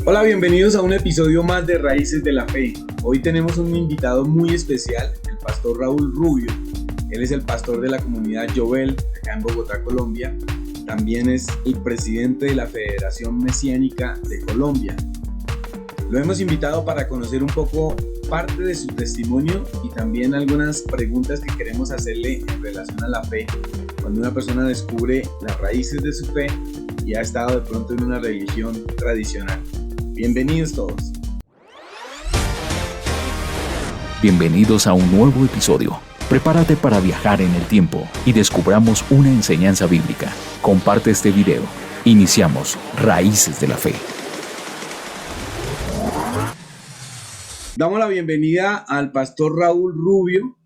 Hola, bienvenidos a un episodio más de Raíces de la Fe. Hoy tenemos un invitado muy especial, el pastor Raúl Rubio. Él es el pastor de la comunidad Jovel, acá en Bogotá, Colombia. También es el presidente de la Federación Mesiánica de Colombia. Lo hemos invitado para conocer un poco parte de su testimonio y también algunas preguntas que queremos hacerle en relación a la fe. Cuando una persona descubre las raíces de su fe y ha estado de pronto en una religión tradicional. Bienvenidos todos. Bienvenidos a un nuevo episodio. Prepárate para viajar en el tiempo y descubramos una enseñanza bíblica. Comparte este video. Iniciamos Raíces de la Fe. Damos la bienvenida al pastor Raúl Rubio,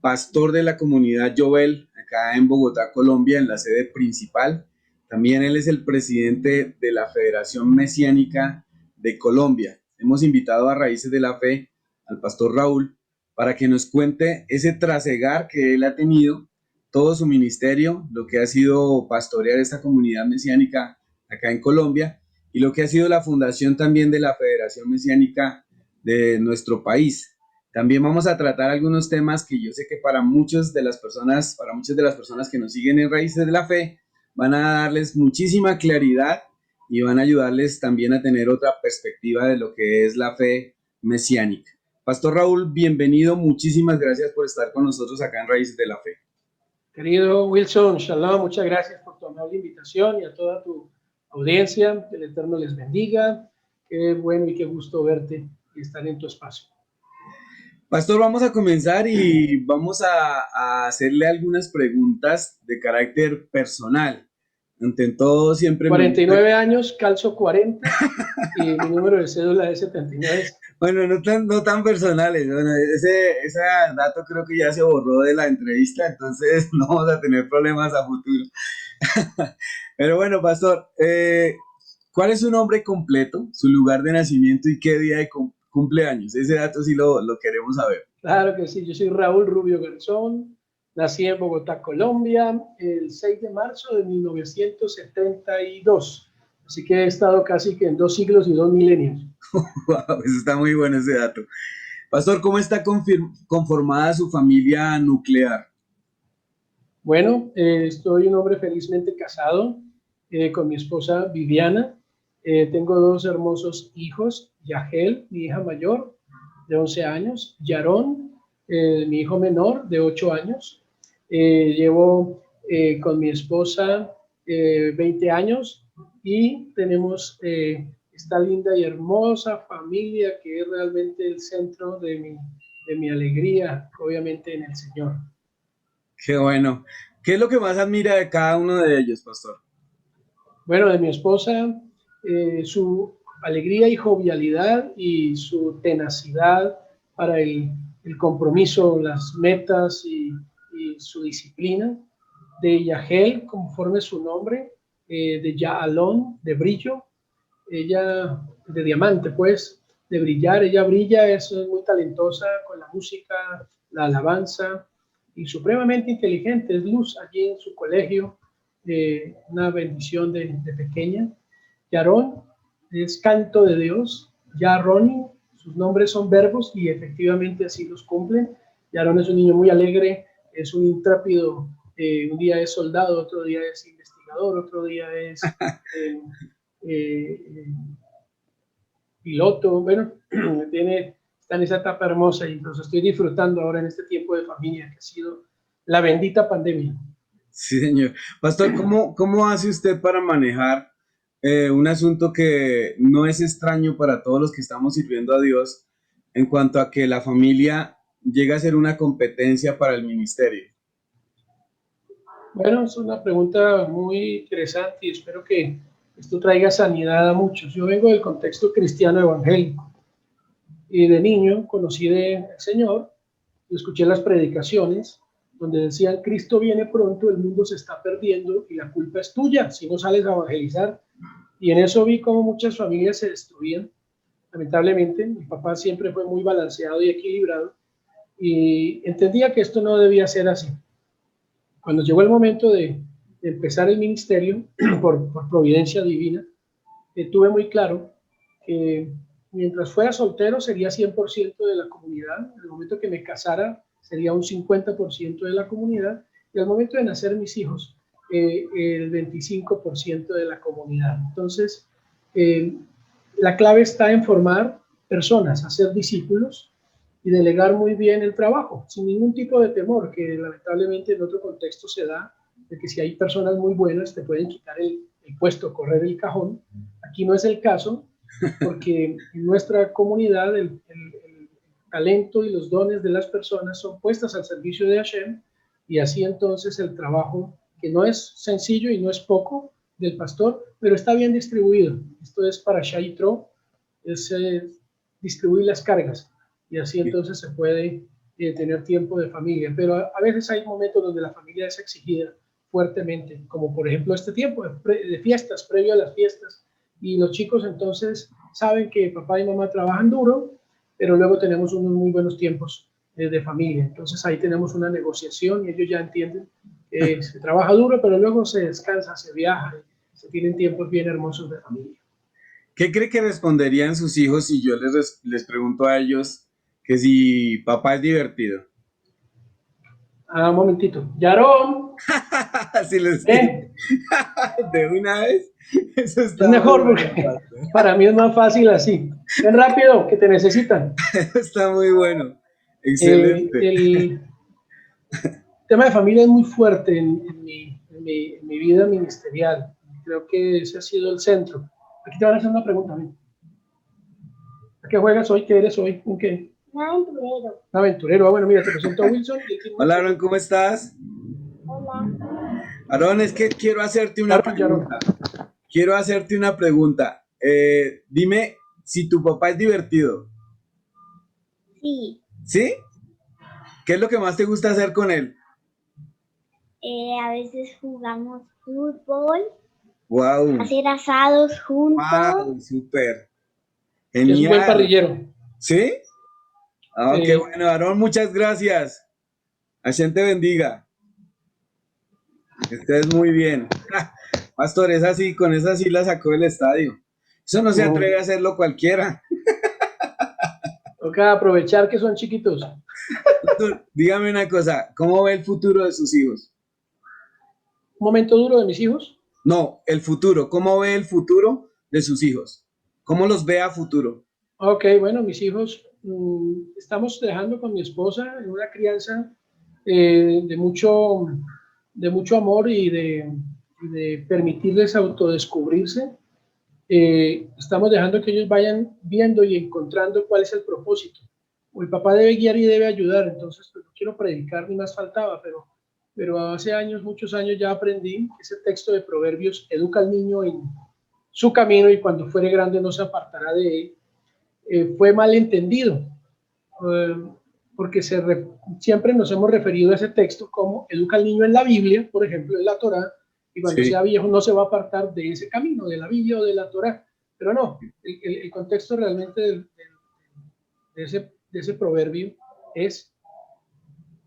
pastor de la comunidad Jovel, acá en Bogotá, Colombia, en la sede principal. También él es el presidente de la Federación Mesiánica de Colombia. Hemos invitado a Raíces de la Fe al pastor Raúl para que nos cuente ese trasegar que él ha tenido, todo su ministerio, lo que ha sido pastorear esta comunidad mesiánica acá en Colombia y lo que ha sido la fundación también de la Federación Mesiánica de nuestro país. También vamos a tratar algunos temas que yo sé que para muchas de las personas que nos siguen en Raíces de la Fe, van a darles muchísima claridad y van a ayudarles también a tener otra perspectiva de lo que es la fe mesiánica. Pastor Raúl, bienvenido, muchísimas gracias por estar con nosotros acá en Raíces de la Fe. Querido Wilson, shalom, muchas gracias por tu amable invitación y a toda tu audiencia, que el Eterno les bendiga, qué bueno y qué gusto verte y estar en tu espacio. Pastor, vamos a comenzar y vamos a hacerle algunas preguntas de carácter personal. Ante todo, siempre 49 años, calzo 40 y mi número de cédula es 79. Bueno, no tan personales. Bueno, ese dato creo que ya se borró de la entrevista, entonces no vamos a tener problemas a futuro. Pero bueno, pastor, ¿cuál es su nombre completo, su lugar de nacimiento y qué día de cumpleaños? Ese dato sí lo queremos saber. Claro que sí, yo soy Raúl Rubio Garzón, nací en Bogotá, Colombia, el 6 de marzo de 1972. Así que he estado casi que en 2 siglos y 2 milenios. Wow, eso está muy bueno ese dato. Pastor, ¿cómo está conformada su familia nuclear? Bueno, estoy un hombre felizmente casado con mi esposa Viviana. Tengo 2 hermosos hijos, Yahel, mi hija mayor, de 11 años, Yarón, mi hijo menor, de 8 años. Llevo con mi esposa 20 años y tenemos esta linda y hermosa familia que es realmente el centro de mi alegría, obviamente en el Señor. Qué bueno. ¿Qué es lo que más admira de cada uno de ellos, pastor? Bueno, de mi esposa, su alegría y jovialidad y su tenacidad para el compromiso, las metas y su disciplina. De Yahel, conforme su nombre, de Yaalón, de brillo. Ella, de diamante, pues, de brillar. Ella brilla, es muy talentosa con la música, la alabanza y supremamente inteligente. Es luz allí en su colegio. Una bendición de pequeña. Yarón es canto de Dios. Yaroni, sus nombres son verbos y efectivamente así los cumplen. Yarón es un niño muy alegre, es un intrépido, un día es soldado, otro día es investigador, otro día es piloto. Bueno, está en esa etapa hermosa y entonces estoy disfrutando ahora en este tiempo de familia que ha sido la bendita pandemia. Sí, señor. Pastor, ¿cómo hace usted para manejar un asunto que no es extraño para todos los que estamos sirviendo a Dios en cuanto a que la familia llega a ser una competencia para el ministerio? Bueno, es una pregunta muy interesante y espero que esto traiga sanidad a muchos. Yo vengo del contexto cristiano evangélico y de niño conocí del Señor y escuché las predicaciones donde decían: Cristo viene pronto, el mundo se está perdiendo y la culpa es tuya si no sales a evangelizar. Y en eso vi cómo muchas familias se destruían. Lamentablemente, mi papá siempre fue muy balanceado y equilibrado y entendía que esto no debía ser así. Cuando llegó el momento de empezar el ministerio, por providencia divina, tuve muy claro que mientras fuera soltero sería 100% de la comunidad, en el momento que me casara sería un 50% de la comunidad, y al momento de nacer mis hijos, el 25% de la comunidad. Entonces, la clave está en formar personas, hacer discípulos y delegar muy bien el trabajo, sin ningún tipo de temor, que lamentablemente en otro contexto se da, de que si hay personas muy buenas te pueden quitar el puesto, correr el cajón. Aquí no es el caso, porque en nuestra comunidad el talento y los dones de las personas son puestas al servicio de Hashem, y así entonces el trabajo, que no es sencillo y no es poco, del pastor, pero está bien distribuido. Esto es para Shaitro, es distribuir las cargas, y así entonces se puede tener tiempo de familia. Pero a veces hay momentos donde la familia es exigida fuertemente, como por ejemplo este tiempo de fiestas, previo a las fiestas, y los chicos entonces saben que papá y mamá trabajan duro, pero luego tenemos unos muy buenos tiempos de familia. Entonces ahí tenemos una negociación y ellos ya entienden que se trabaja duro, pero luego se descansa, se viaja, se tienen tiempos bien hermosos de familia. ¿Qué cree que responderían sus hijos si yo les pregunto a ellos que si papá es divertido? Un momentito. Yaron, Así les digo. De una vez. Eso está es mejor muy porque bueno, para mí es más fácil así. Ven rápido, que te necesitan. está muy bueno. El Excelente. tema de familia es muy fuerte en mi vida ministerial. Creo que ese ha sido el centro. Aquí te van a hacer una pregunta. ¿Sí? ¿A qué juegas hoy? ¿Qué eres hoy? ¿Un qué? Un aventurero. Un aventurero. Bueno, mira, te presento a Wilson. Hola, Aaron, ¿cómo estás? Hola. Aaron, es que quiero hacerte una pregunta. Quiero hacerte una pregunta. Dime si tu papá es divertido. Sí. ¿Sí? ¿Qué es lo que más te gusta hacer con él? A veces jugamos fútbol, Wow. hacer asados juntos. Wow, súper. Es un buen Genial. parrillero. ¿Sí? Ah, Sí. qué bueno, Aarón, muchas gracias. Hashem te bendiga. Estés muy bien. Pastor, es así, con esa sí la sacó del estadio. Eso no se atreve a hacerlo cualquiera. Toca aprovechar que son chiquitos. Pastor, dígame una cosa, ¿cómo ve el futuro de sus hijos? Un momento duro de mis hijos. No, el futuro, ¿cómo ve el futuro de sus hijos? ¿Cómo los ve a futuro? Ok, bueno, mis hijos, estamos dejando con mi esposa en una crianza de mucho amor y de permitirles autodescubrirse. Estamos dejando que ellos vayan viendo y encontrando cuál es el propósito. O el papá debe guiar y debe ayudar, entonces pues, no quiero predicar ni más faltaba, pero hace años, muchos años ya aprendí que ese texto de Proverbios educa al niño en su camino y cuando fuere grande no se apartará de él. Fue mal entendido, porque siempre nos hemos referido a ese texto como educa al niño en la Biblia, por ejemplo, en la Torá, y cuando sea viejo no se va a apartar de ese camino, de la Biblia o de la Torá. Pero no, el contexto realmente de ese proverbio es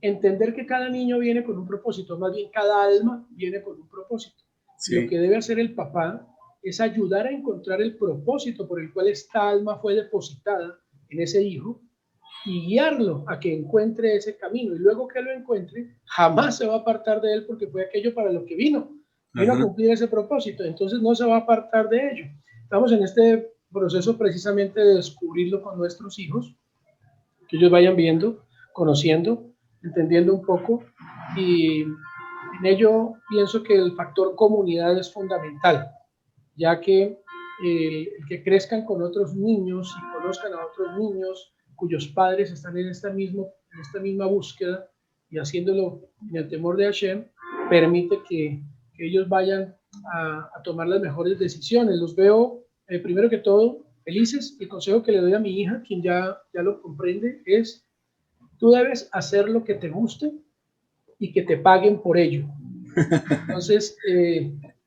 entender que cada niño viene con un propósito, más bien cada alma viene con un propósito. Sí. Lo que debe hacer el papá es ayudar a encontrar el propósito por el cual esta alma fue depositada en ese hijo y guiarlo a que encuentre ese camino. Y luego que lo encuentre, jamás se va a apartar de él porque fue aquello para lo que vino a cumplir ese propósito. Entonces no se va a apartar de ello. Estamos en este proceso precisamente de descubrirlo con nuestros hijos, que ellos vayan viendo, conociendo, entendiendo un poco, y en ello pienso que el factor comunidad es fundamental, ya que el que crezcan con otros niños y conozcan a otros niños cuyos padres están en esta misma búsqueda y haciéndolo en el temor de Hashem, permite que ellos vayan a tomar las mejores decisiones. Los veo, primero que todo, felices. El consejo que le doy a mi hija, quien ya lo comprende, es: tú debes hacer lo que te guste y que te paguen por ello. Entonces,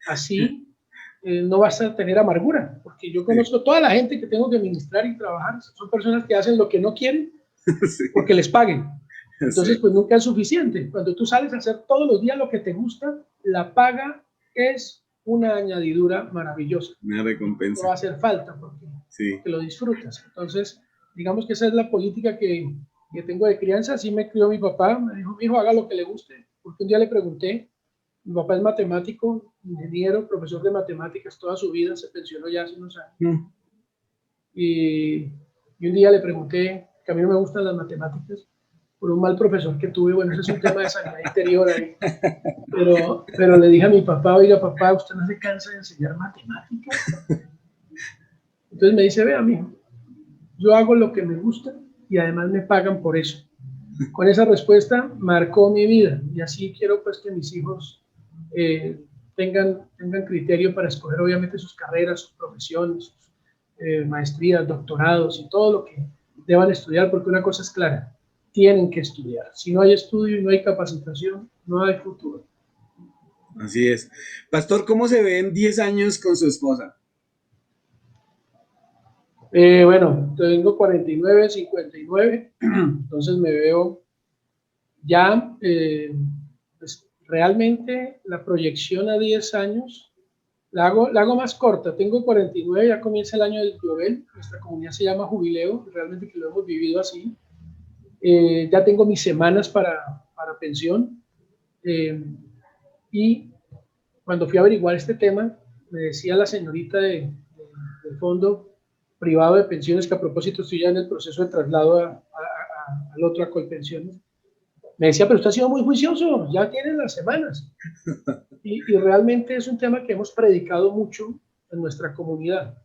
así no vas a tener amargura, porque yo conozco toda la gente que tengo que ministrar y trabajar, son personas que hacen lo que no quieren porque les paguen. Entonces, pues nunca es suficiente. Cuando tú sales a hacer todos los días lo que te gusta, la paga es una añadidura maravillosa. Una recompensa. No va a hacer falta, porque Sí. porque lo disfrutas. Entonces, digamos que esa es la política que tengo de crianza. Así me crió mi papá, me dijo, hijo, haga lo que le guste, porque un día le pregunté, mi papá es matemático, ingeniero, profesor de matemáticas toda su vida, se pensionó ya hace unos años. Y un día le pregunté, que a mí no me gustan las matemáticas, por un mal profesor que tuve, bueno, ese es un tema de sanidad interior ahí, pero le dije a mi papá, oiga papá, ¿usted no se cansa de enseñar matemáticas? Entonces me dice, vea mijo, yo hago lo que me gusta y además me pagan por eso. Con esa respuesta marcó mi vida y así quiero pues que mis hijos tengan criterio para escoger obviamente sus carreras, sus profesiones, sus maestrías, doctorados y todo lo que deban estudiar, porque una cosa es clara, tienen que estudiar. Si no hay estudio y no hay capacitación, no hay futuro. Así es. Pastor, ¿cómo se ve en 10 años con su esposa? Bueno, tengo 49, 59, entonces me veo ya, pues realmente la proyección a 10 años la hago más corta. Tengo 49, ya comienza el año del Jubileo, nuestra comunidad se llama Jubileo, realmente que lo hemos vivido así. Ya tengo mis semanas para pensión, y cuando fui a averiguar este tema, me decía la señorita del fondo privado de pensiones, que a propósito estoy ya en el proceso de traslado al otro, a Colpensiones, me decía, pero usted ha sido muy juicioso, ya tiene las semanas. Y realmente es un tema que hemos predicado mucho en nuestra comunidad.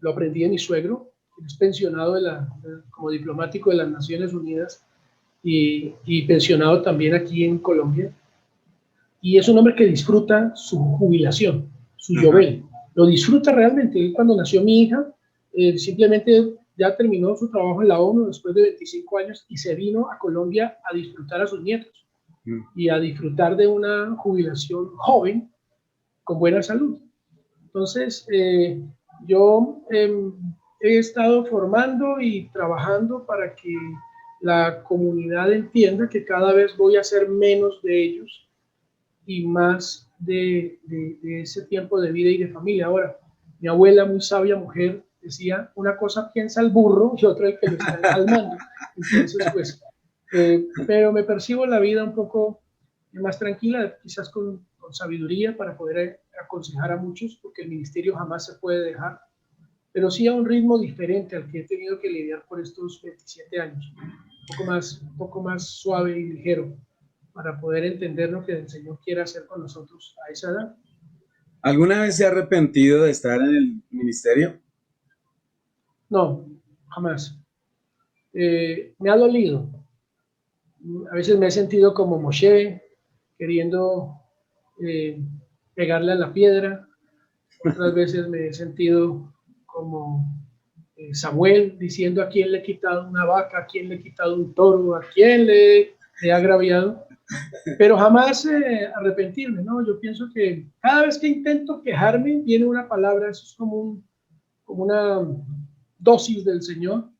Lo aprendí de mi suegro, que es pensionado como diplomático de las Naciones Unidas y pensionado también aquí en Colombia. Y es un hombre que disfruta su jubilación, su Jubileo. Lo disfruta realmente. Él, cuando nació mi hija, simplemente ya terminó su trabajo en la ONU después de 25 años y se vino a Colombia a disfrutar a sus nietos y a disfrutar de una jubilación joven con buena salud. Entonces, yo he estado formando y trabajando para que la comunidad entienda que cada vez voy a hacer menos de ellos y más de ese tiempo de vida y de familia. Ahora, mi abuela, muy sabia mujer, decía, una cosa piensa el burro y otra el que lo está calmando. Entonces, pues, pero me percibo la vida un poco más tranquila, quizás con sabiduría para poder aconsejar a muchos, porque el ministerio jamás se puede dejar, pero sí a un ritmo diferente al que he tenido que lidiar por estos 27 años, un poco más suave y ligero, para poder entender lo que el Señor quiere hacer con nosotros a esa edad. ¿Alguna vez se ha arrepentido de estar en el ministerio? No, jamás. Me ha dolido. A veces me he sentido como Moshe, queriendo pegarle a la piedra. Otras veces me he sentido como Samuel, diciendo a quién le he quitado una vaca, a quién le he quitado un toro, a quién le he agraviado. Pero jamás arrepentirme, ¿no? Yo pienso que cada vez que intento quejarme, viene una palabra, eso es como una dosis del Señor,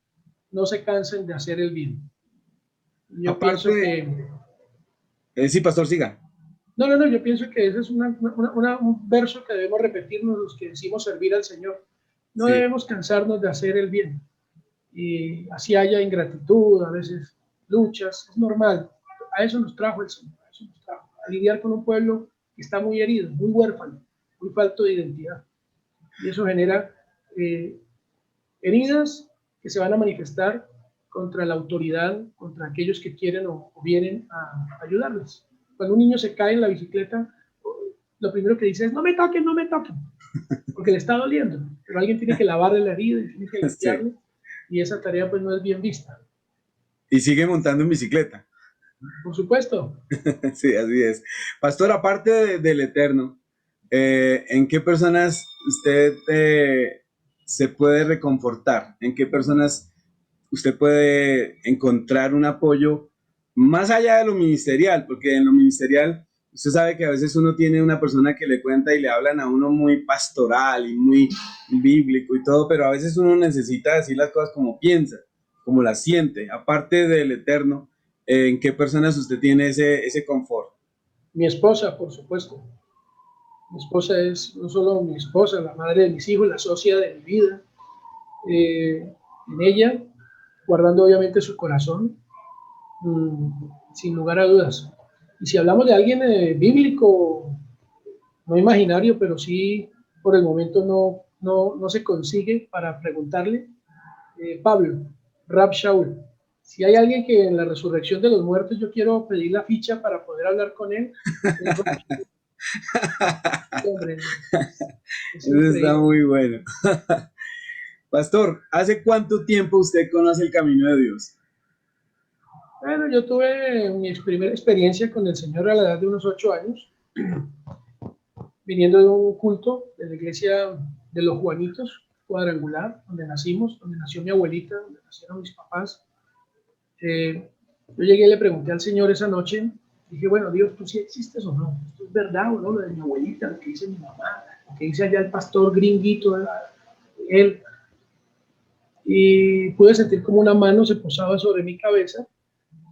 no se cansen de hacer el bien. Yo Aparte pienso que... sí, pastor, siga. No, yo pienso que ese es un verso que debemos repetirnos los que decimos servir al Señor. No debemos cansarnos de hacer el bien. Y así haya ingratitud, a veces luchas, es normal. A eso nos trajo el Señor, a lidiar con un pueblo que está muy herido, muy huérfano, muy falto de identidad. Y eso genera heridas que se van a manifestar contra la autoridad, contra aquellos que quieren o vienen a ayudarles. Cuando un niño se cae en la bicicleta, lo primero que dice es, no me toquen, porque le está doliendo, pero alguien tiene que lavarle la herida y tiene que limpiarle, y esa tarea pues no es bien vista. Y sigue montando en bicicleta. Por supuesto. Sí, así es. Pastor, aparte del Eterno, ¿en qué personas usted se puede reconfortar? ¿En qué personas usted puede encontrar un apoyo más allá de lo ministerial? Porque en lo ministerial, usted sabe que a veces uno tiene una persona que le cuenta y le hablan a uno muy pastoral y muy bíblico y todo, pero a veces uno necesita decir las cosas como piensa, como las siente. Aparte del Eterno, ¿en qué personas usted tiene ese confort? Mi esposa, por supuesto. Mi esposa es no solo mi esposa, la madre de mis hijos, la socia de mi vida. en ella, guardando obviamente su corazón, sin lugar a dudas. Y si hablamos de alguien bíblico, no imaginario, pero sí por el momento no se consigue para preguntarle, Pablo, Rab Shaul. Si hay alguien que en la resurrección de los muertos yo quiero pedir la ficha para poder hablar con él, es Rab Shaul. Hombre, es Eso está increíble. muy bueno. Pastor, ¿hace cuánto tiempo usted conoce el camino de Dios? Bueno, yo tuve mi primera experiencia con el Señor a la edad de unos 8 años, viniendo de un culto de la iglesia de los Juanitos, cuadrangular, donde nacimos, donde nació mi abuelita, donde nacieron mis papás. Yo llegué y le pregunté al Señor esa noche, dije, bueno, Dios, ¿tú sí existes o no? ¿Esto es verdad o no? Lo de mi abuelita, lo que dice mi mamá, lo que dice allá el pastor gringuito, él. Y pude sentir como una mano se posaba sobre mi cabeza.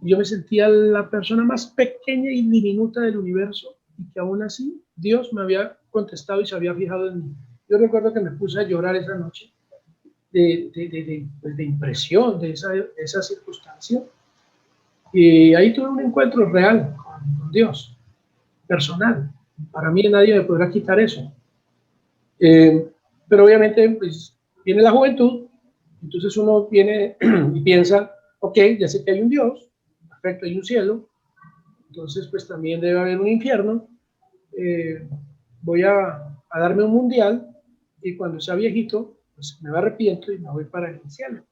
Y yo me sentía la persona más pequeña y diminuta del universo, y que aún así Dios me había contestado y se había fijado en mí. Yo recuerdo que me puse a llorar esa noche de impresión de esa circunstancia. Y ahí tuve un encuentro real con Dios, personal. Para mí nadie me podrá quitar eso. Pero obviamente pues, viene la juventud, entonces uno viene y piensa, ok, ya sé que hay un Dios, perfecto, hay un cielo, entonces pues también debe haber un infierno, voy a darme un mundial y cuando sea viejito, pues me arrepiento y me voy para el cielo.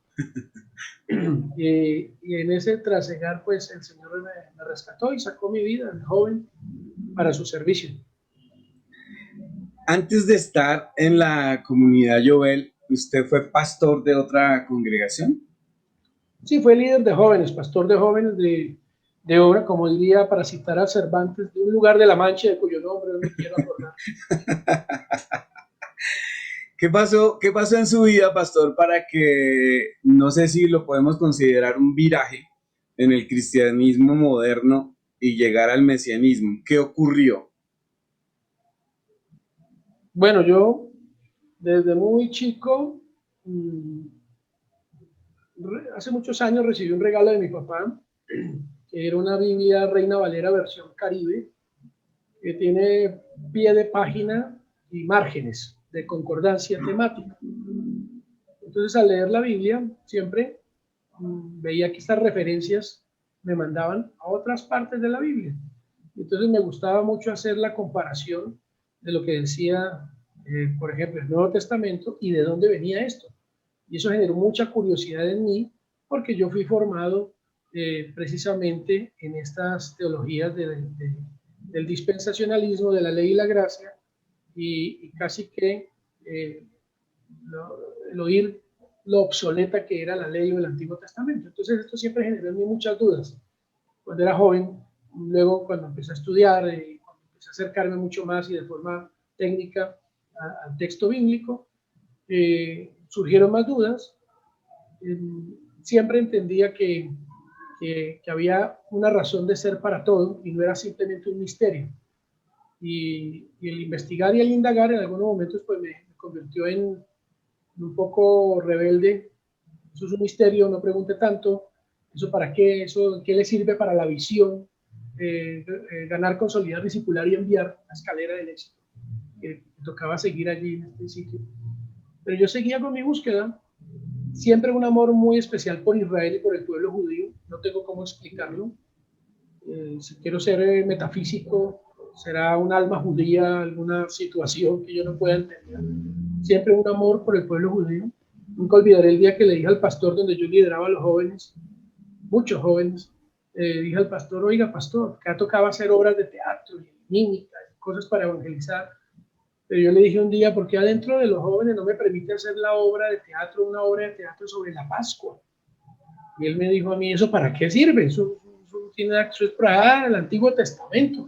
Y en ese trasegar, pues el Señor me rescató y sacó mi vida de joven para su servicio. Antes de estar en la comunidad Jovel, ¿usted fue pastor de otra congregación? Sí, fue líder de jóvenes, pastor de jóvenes de obra, como diría, para citar a Cervantes, de un lugar de la Mancha de cuyo nombre no me quiero acordar. ¿Qué pasó en su vida, pastor, para que, no sé si lo podemos considerar un viraje en el cristianismo moderno y llegar al mesianismo? ¿Qué ocurrió? Bueno, yo desde muy chico, hace muchos años recibí un regalo de mi papá, que era una Biblia Reina Valera versión Caribe, que tiene pie de página y márgenes de concordancia temática. Entonces, al leer la Biblia, siempre veía que estas referencias me mandaban a otras partes de la Biblia. Entonces, me gustaba mucho hacer la comparación de lo que decía, por ejemplo, el Nuevo Testamento y de dónde venía esto. Y eso generó mucha curiosidad en mí, porque yo fui formado precisamente en estas teologías del dispensacionalismo, de la ley y la gracia, y casi que el oír lo obsoleta que era la ley o el Antiguo Testamento. Entonces esto siempre generó en mí muchas dudas. Cuando era joven, luego cuando empecé a estudiar, cuando empecé a acercarme mucho más y de forma técnica al texto bíblico, surgieron más dudas. Siempre entendía que había una razón de ser para todo y no era simplemente un misterio. Y el investigar y el indagar en algunos momentos pues me convirtió en un poco rebelde. Eso es un misterio, no pregunte tanto. ¿Eso para qué? ¿Eso qué le sirve para la visión? Ganar, consolidar, discipular y enviar la escalera del éxito. Me tocaba seguir allí en este sitio. Pero yo seguía con mi búsqueda. Siempre un amor muy especial por Israel y por el pueblo judío. No tengo cómo explicarlo. Si quiero ser metafísico, será un alma judía, alguna situación que yo no pueda entender. Siempre un amor por el pueblo judío. Nunca olvidaré el día que le dije al pastor, donde yo lideraba a los jóvenes, muchos jóvenes, dije al pastor, oiga pastor, acá tocaba hacer obras de teatro, y mímica, cosas para evangelizar. Pero yo le dije un día, ¿por qué adentro de los jóvenes no me permite hacer la obra de teatro, una obra de teatro sobre la Pascua? Y él me dijo a mí, ¿eso para qué sirve? Eso es para el Antiguo Testamento.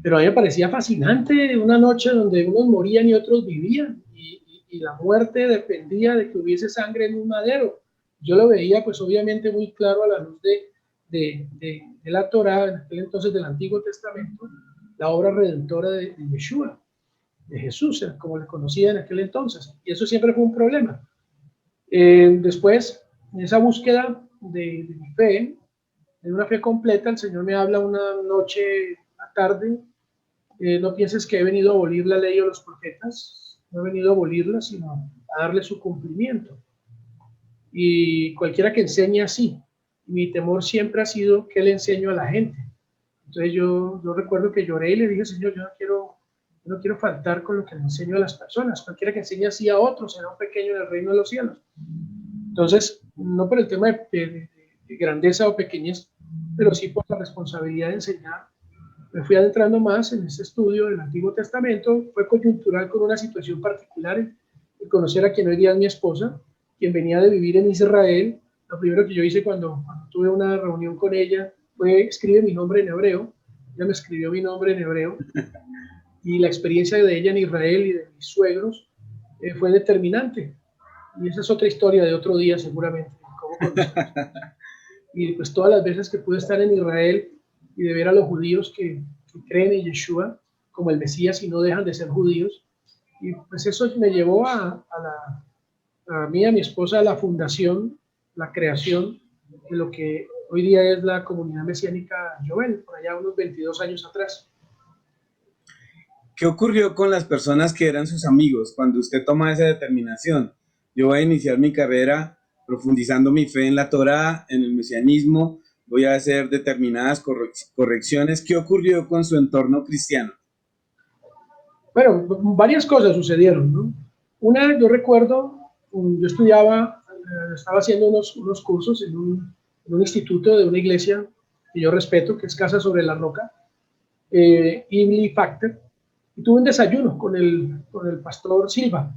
Pero a mí me parecía fascinante una noche donde unos morían y otros vivían, y la muerte dependía de que hubiese sangre en un madero. Yo lo veía pues obviamente muy claro a la luz de la Torá, en aquel entonces del Antiguo Testamento, la obra redentora de Yeshua, de Jesús, como le conocía en aquel entonces. Y eso siempre fue un problema. Después, en esa búsqueda de mi fe, de una fe completa, el Señor me habla una noche, una tarde, no pienses que he venido a abolir la ley o los profetas, no he venido a abolirla, sino a darle su cumplimiento. Y cualquiera que enseñe así, mi temor siempre ha sido que le enseño a la gente. Entonces yo recuerdo que lloré y le dije, Señor, yo no quiero faltar con lo que le enseño a las personas. Cualquiera que enseñe así a otros será un pequeño en el reino de los cielos. Entonces, no por el tema de grandeza o pequeñez, pero sí por la responsabilidad de enseñar. Me fui adentrando más en este estudio del Antiguo Testamento. Fue coyuntural con una situación particular, el conocer a quien hoy día es mi esposa, quien venía de vivir en Israel. Lo primero que yo hice cuando tuve una reunión con ella fue: escribe mi nombre en hebreo. Ella me escribió mi nombre en hebreo, y la experiencia de ella en Israel y de mis suegros fue determinante. Y esa es otra historia de otro día seguramente, cómo y pues todas las veces que pude estar en Israel y de ver a los judíos que creen en Yeshua como el Mesías y no dejan de ser judíos, y pues eso me llevó a mí, a mi esposa, a la fundación, la creación de lo que hoy día es la comunidad mesiánica Jovel, por allá unos 22 años atrás. ¿Qué ocurrió con las personas que eran sus amigos cuando usted toma esa determinación? Yo voy a iniciar mi carrera profundizando mi fe en la Torá, en el mesianismo, voy a hacer determinadas correcciones. ¿Qué ocurrió con su entorno cristiano? Bueno, varias cosas sucedieron, ¿no? Una, yo recuerdo, yo estudiaba, estaba haciendo unos cursos en un instituto de una iglesia que yo respeto, que es Casa sobre la Roca, Ibli Factor, y tuve un desayuno con el pastor Silva.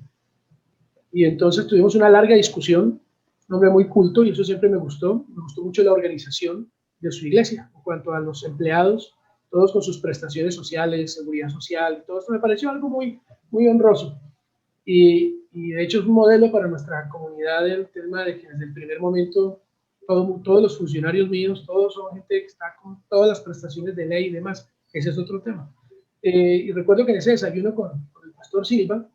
Y entonces tuvimos una larga discusión, un hombre muy culto, y eso siempre me gustó mucho la organización de su iglesia, en cuanto a los empleados, todos con sus prestaciones sociales, seguridad social, todo esto me pareció algo muy, muy honroso. Y de hecho es un modelo para nuestra comunidad, el tema de que desde el primer momento todos los funcionarios míos, todos son gente que está con todas las prestaciones de ley y demás. Ese es otro tema. Y recuerdo que en ese desayuno con el pastor Silva,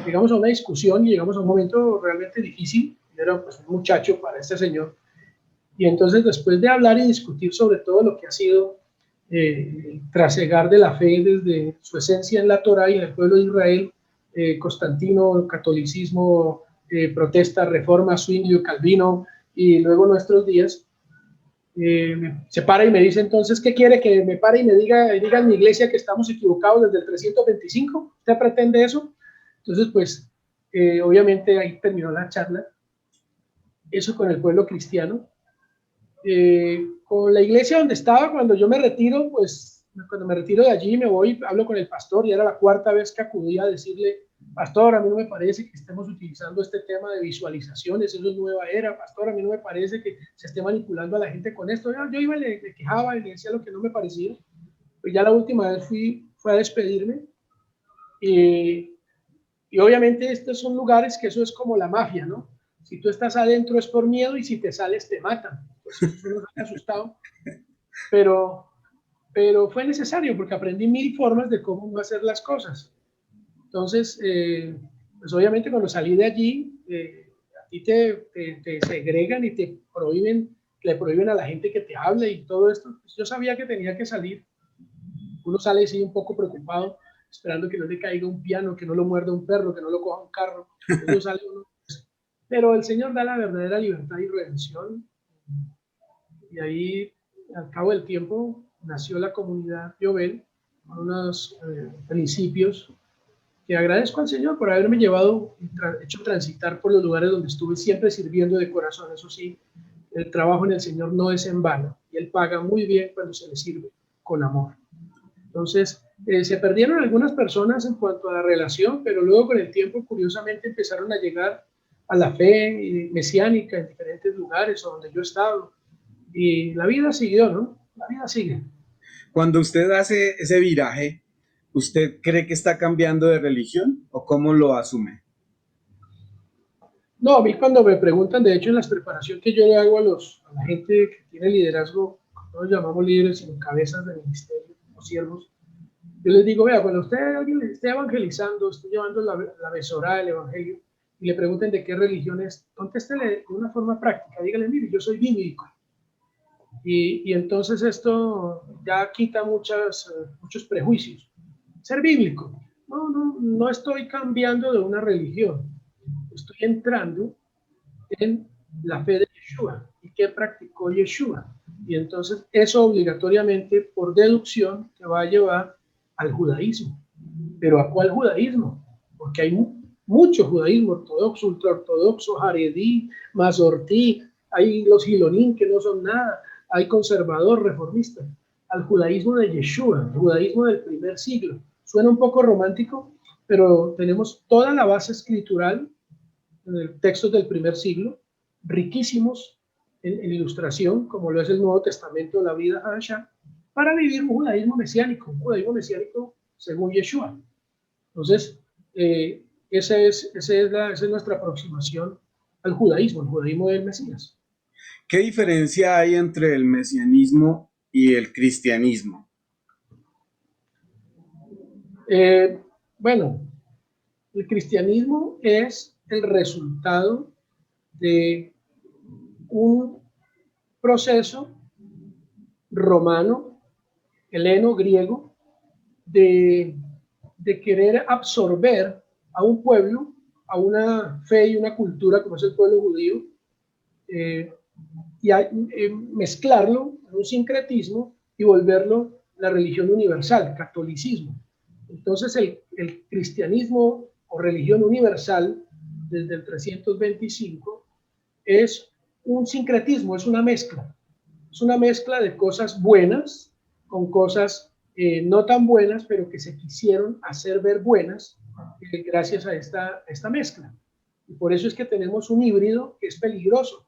llegamos a una discusión y llegamos a un momento realmente difícil. Yo era pues un muchacho para este señor. Y entonces, después de hablar y discutir sobre todo lo que ha sido trasegar de la fe desde su esencia en la Torá y en el pueblo de Israel, Constantino, catolicismo, protesta, reforma, Zwinglio, Calvino, y luego nuestros días, se para y me dice: entonces, ¿qué quiere? Que me pare y me diga en mi iglesia que estamos equivocados desde el 325. ¿Usted pretende eso? Entonces, pues, obviamente ahí terminó la charla. Eso con el pueblo cristiano. Con la iglesia donde estaba, cuando yo me retiro, pues cuando me retiro de allí, me voy, hablo con el pastor, y era la cuarta vez que acudía a decirle: pastor, a mí no me parece que estemos utilizando este tema de visualizaciones, eso es nueva era. Pastor, a mí no me parece que se esté manipulando a la gente con esto. Yo iba y le quejaba y le decía lo que no me parecía. Pues ya la última vez fue a despedirme, y obviamente estos son lugares que eso es como la mafia, ¿no? Si tú estás adentro es por miedo, y si te sales te matan. Pues uno se ha asustado, pero fue necesario porque aprendí 1000 formas de cómo hacer las cosas. Entonces, pues obviamente cuando salí de allí, a ti te segregan y le prohíben a la gente que te hable y todo esto. Pues yo sabía que tenía que salir. Uno sale así un poco preocupado, esperando que no le caiga un piano, que no lo muerda un perro, que no lo coja un carro. Entonces sale uno. Pero el Señor da la verdadera libertad y redención. Y ahí, al cabo del tiempo, nació la comunidad Jovel, con unos principios que agradezco al Señor por haberme hecho transitar por los lugares donde estuve, siempre sirviendo de corazón. Eso sí, el trabajo en el Señor no es en vano, y Él paga muy bien cuando se le sirve con amor. Entonces, se perdieron algunas personas en cuanto a la relación, pero luego con el tiempo, curiosamente, empezaron a llegar a la fe mesiánica en diferentes lugares donde yo he estado. Y la vida siguió, ¿no? La vida sigue. Cuando usted hace ese viraje, ¿usted cree que está cambiando de religión o cómo lo asume? No, a mí cuando me preguntan, de hecho en las preparaciones que yo le hago a la gente que tiene liderazgo, no los llamamos líderes, sino cabezas de ministerio o siervos, yo les digo: vea, cuando alguien le esté evangelizando, esté llevando la besorá del evangelio, y le pregunten de qué religión es, contéstele de una forma práctica, dígale, mire, yo soy bíblico. Y entonces esto ya quita muchos prejuicios. Ser bíblico. No estoy cambiando de una religión. Estoy entrando en la fe de Yeshua y qué practicó Yeshua. Y entonces eso obligatoriamente, por deducción, te va a llevar al judaísmo. ¿Pero a cuál judaísmo? Porque hay mucho judaísmo, ortodoxo, ultraortodoxo, jaredí, mazortí, hay los gilonín que no son nada, hay conservador, reformista. Al judaísmo de Yeshua, el judaísmo del primer siglo. Suena un poco romántico, pero tenemos toda la base escritural en el texto del primer siglo, riquísimos en ilustración, como lo es el Nuevo Testamento, la vida Hadashah, para vivir un judaísmo mesiánico según Yeshua. Entonces, esa es nuestra aproximación al judaísmo, el judaísmo del Mesías. ¿Qué diferencia hay entre el mesianismo y el cristianismo? Bueno, el cristianismo es el resultado de un proceso romano, heleno, griego, de querer absorber a un pueblo, a una fe y una cultura como es el pueblo judío, mezclarlo en un sincretismo y volverlo la religión universal, catolicismo. Entonces el cristianismo o religión universal desde el 325 es un sincretismo, es una mezcla de cosas buenas con cosas no tan buenas, pero que se quisieron hacer ver buenas gracias a esta mezcla. Y por eso es que tenemos un híbrido que es peligroso,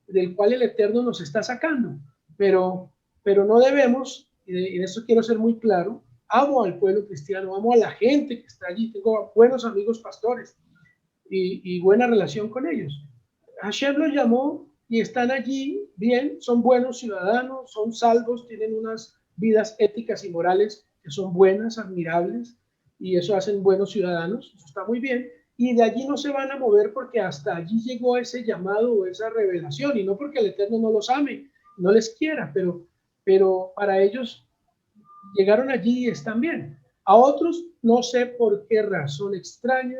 del cual el Eterno nos está sacando, pero no debemos, y en esto quiero ser muy claro, amo al pueblo cristiano, amo a la gente que está allí, tengo buenos amigos pastores y buena relación con ellos. Hashem los llamó y están allí bien, son buenos ciudadanos, son salvos, tienen unas vidas éticas y morales que son buenas, admirables, y eso hacen buenos ciudadanos, eso está muy bien, y de allí no se van a mover porque hasta allí llegó ese llamado o esa revelación, y no porque el Eterno no los ame, no les quiera, pero para ellos llegaron allí y están bien. A otros, no sé por qué razón extraña,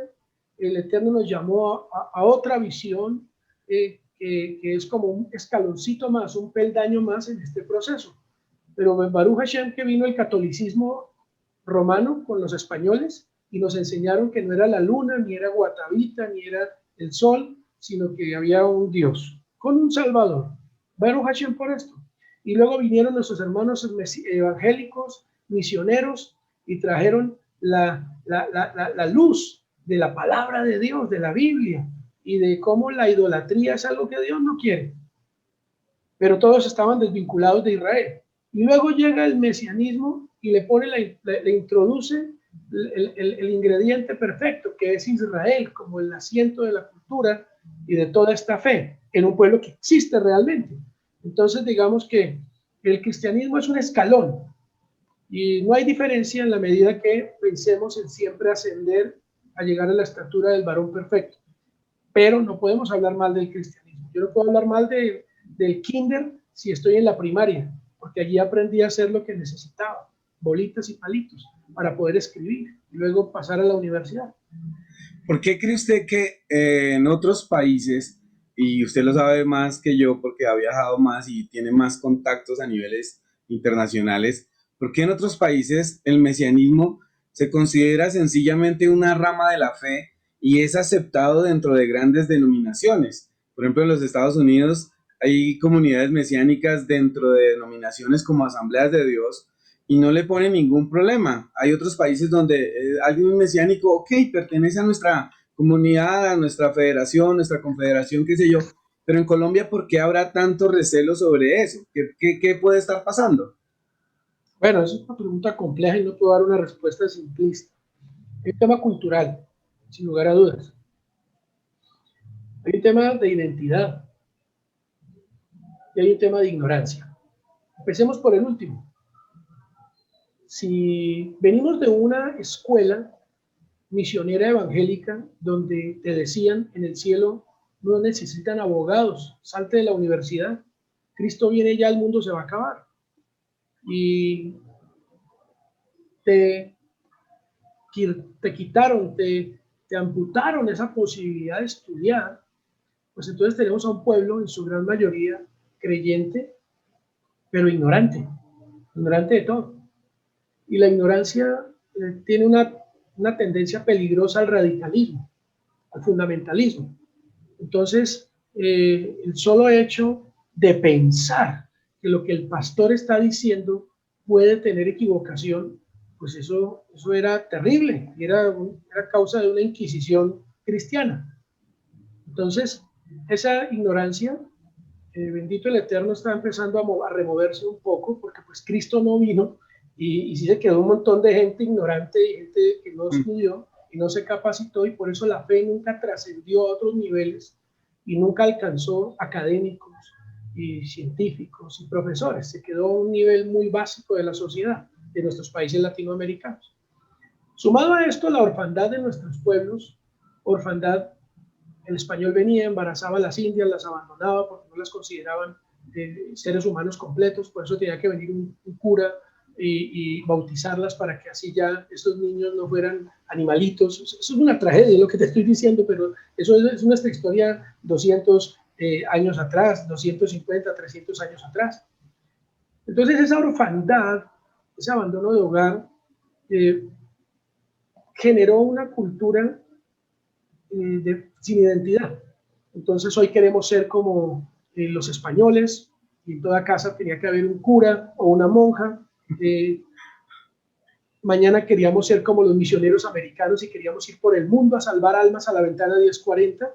el Eterno nos llamó a otra visión, que es como un escaloncito más, un peldaño más en este proceso. Pero Baruch Hashem, que vino el catolicismo romano con los españoles y nos enseñaron que no era la luna, ni era Guatavita, ni era el sol, sino que había un Dios con un Salvador. Baruch Hashem por esto. Y luego vinieron nuestros hermanos evangélicos, misioneros, y trajeron la luz de la palabra de Dios, de la Biblia, y de cómo la idolatría es algo que Dios no quiere. Pero todos estaban desvinculados de Israel. Y luego llega el mesianismo y le introduce el ingrediente perfecto, que es Israel, como el asiento de la cultura y de toda esta fe, en un pueblo que existe realmente. Entonces, digamos que el cristianismo es un escalón, y no hay diferencia en la medida que pensemos en siempre ascender a llegar a la estatura del varón perfecto. Pero no podemos hablar mal del cristianismo. Yo no puedo hablar mal del kinder si estoy en la primaria, porque allí aprendí a hacer lo que necesitaba, bolitas y palitos, para poder escribir y luego pasar a la universidad. ¿Por qué cree usted que en otros países, y usted lo sabe más que yo porque ha viajado más y tiene más contactos a niveles internacionales, ¿por qué en otros países el mesianismo se considera sencillamente una rama de la fe y es aceptado dentro de grandes denominaciones? Por ejemplo, en los Estados Unidos hay comunidades mesiánicas dentro de denominaciones como Asambleas de Dios y no le pone ningún problema. Hay otros países donde alguien mesiánico, ok, pertenece a nuestra comunidad, a nuestra federación, nuestra confederación, qué sé yo, pero en Colombia, ¿por qué habrá tanto recelo sobre eso? ¿Qué puede estar pasando? Bueno, es una pregunta compleja y no puedo dar una respuesta simplista. Hay un tema cultural, sin lugar a dudas. Hay un tema de identidad y hay un tema de ignorancia. Empecemos por el último. Si venimos de una escuela misionera evangélica donde te decían en el cielo no necesitan abogados, salte de la universidad, Cristo viene ya, el mundo se va a acabar. Y te quitaron, te amputaron esa posibilidad de estudiar, pues entonces tenemos a un pueblo en su gran mayoría creyente, pero ignorante de todo. Y la ignorancia tiene una tendencia peligrosa al radicalismo, al fundamentalismo. Entonces, el solo hecho de pensar que lo que el pastor está diciendo puede tener equivocación, pues eso era terrible, era causa de una inquisición cristiana. Entonces, esa ignorancia, bendito el Eterno, está empezando a removerse un poco, porque pues Cristo no vino, y sí se quedó un montón de gente ignorante y gente que no estudió y no se capacitó, y por eso la fe nunca trascendió a otros niveles y nunca alcanzó académicos y científicos y profesores. Se quedó a un nivel muy básico de la sociedad de nuestros países latinoamericanos. Sumado a esto, la orfandad de nuestros pueblos, orfandad, el español venía, embarazaba a las indias, las abandonaba porque no las consideraban seres humanos completos, por eso tenía que venir un cura y bautizarlas para que así ya estos niños no fueran animalitos. Eso es una tragedia lo que te estoy diciendo, pero eso es nuestra historia 200 años atrás, 250, 300 años atrás. Entonces esa orfandad, ese abandono de hogar, generó una cultura sin identidad. Entonces hoy queremos ser como los españoles, y en toda casa tenía que haber un cura o una monja. Mañana queríamos ser como los misioneros americanos y queríamos ir por el mundo a salvar almas a la ventana 1040,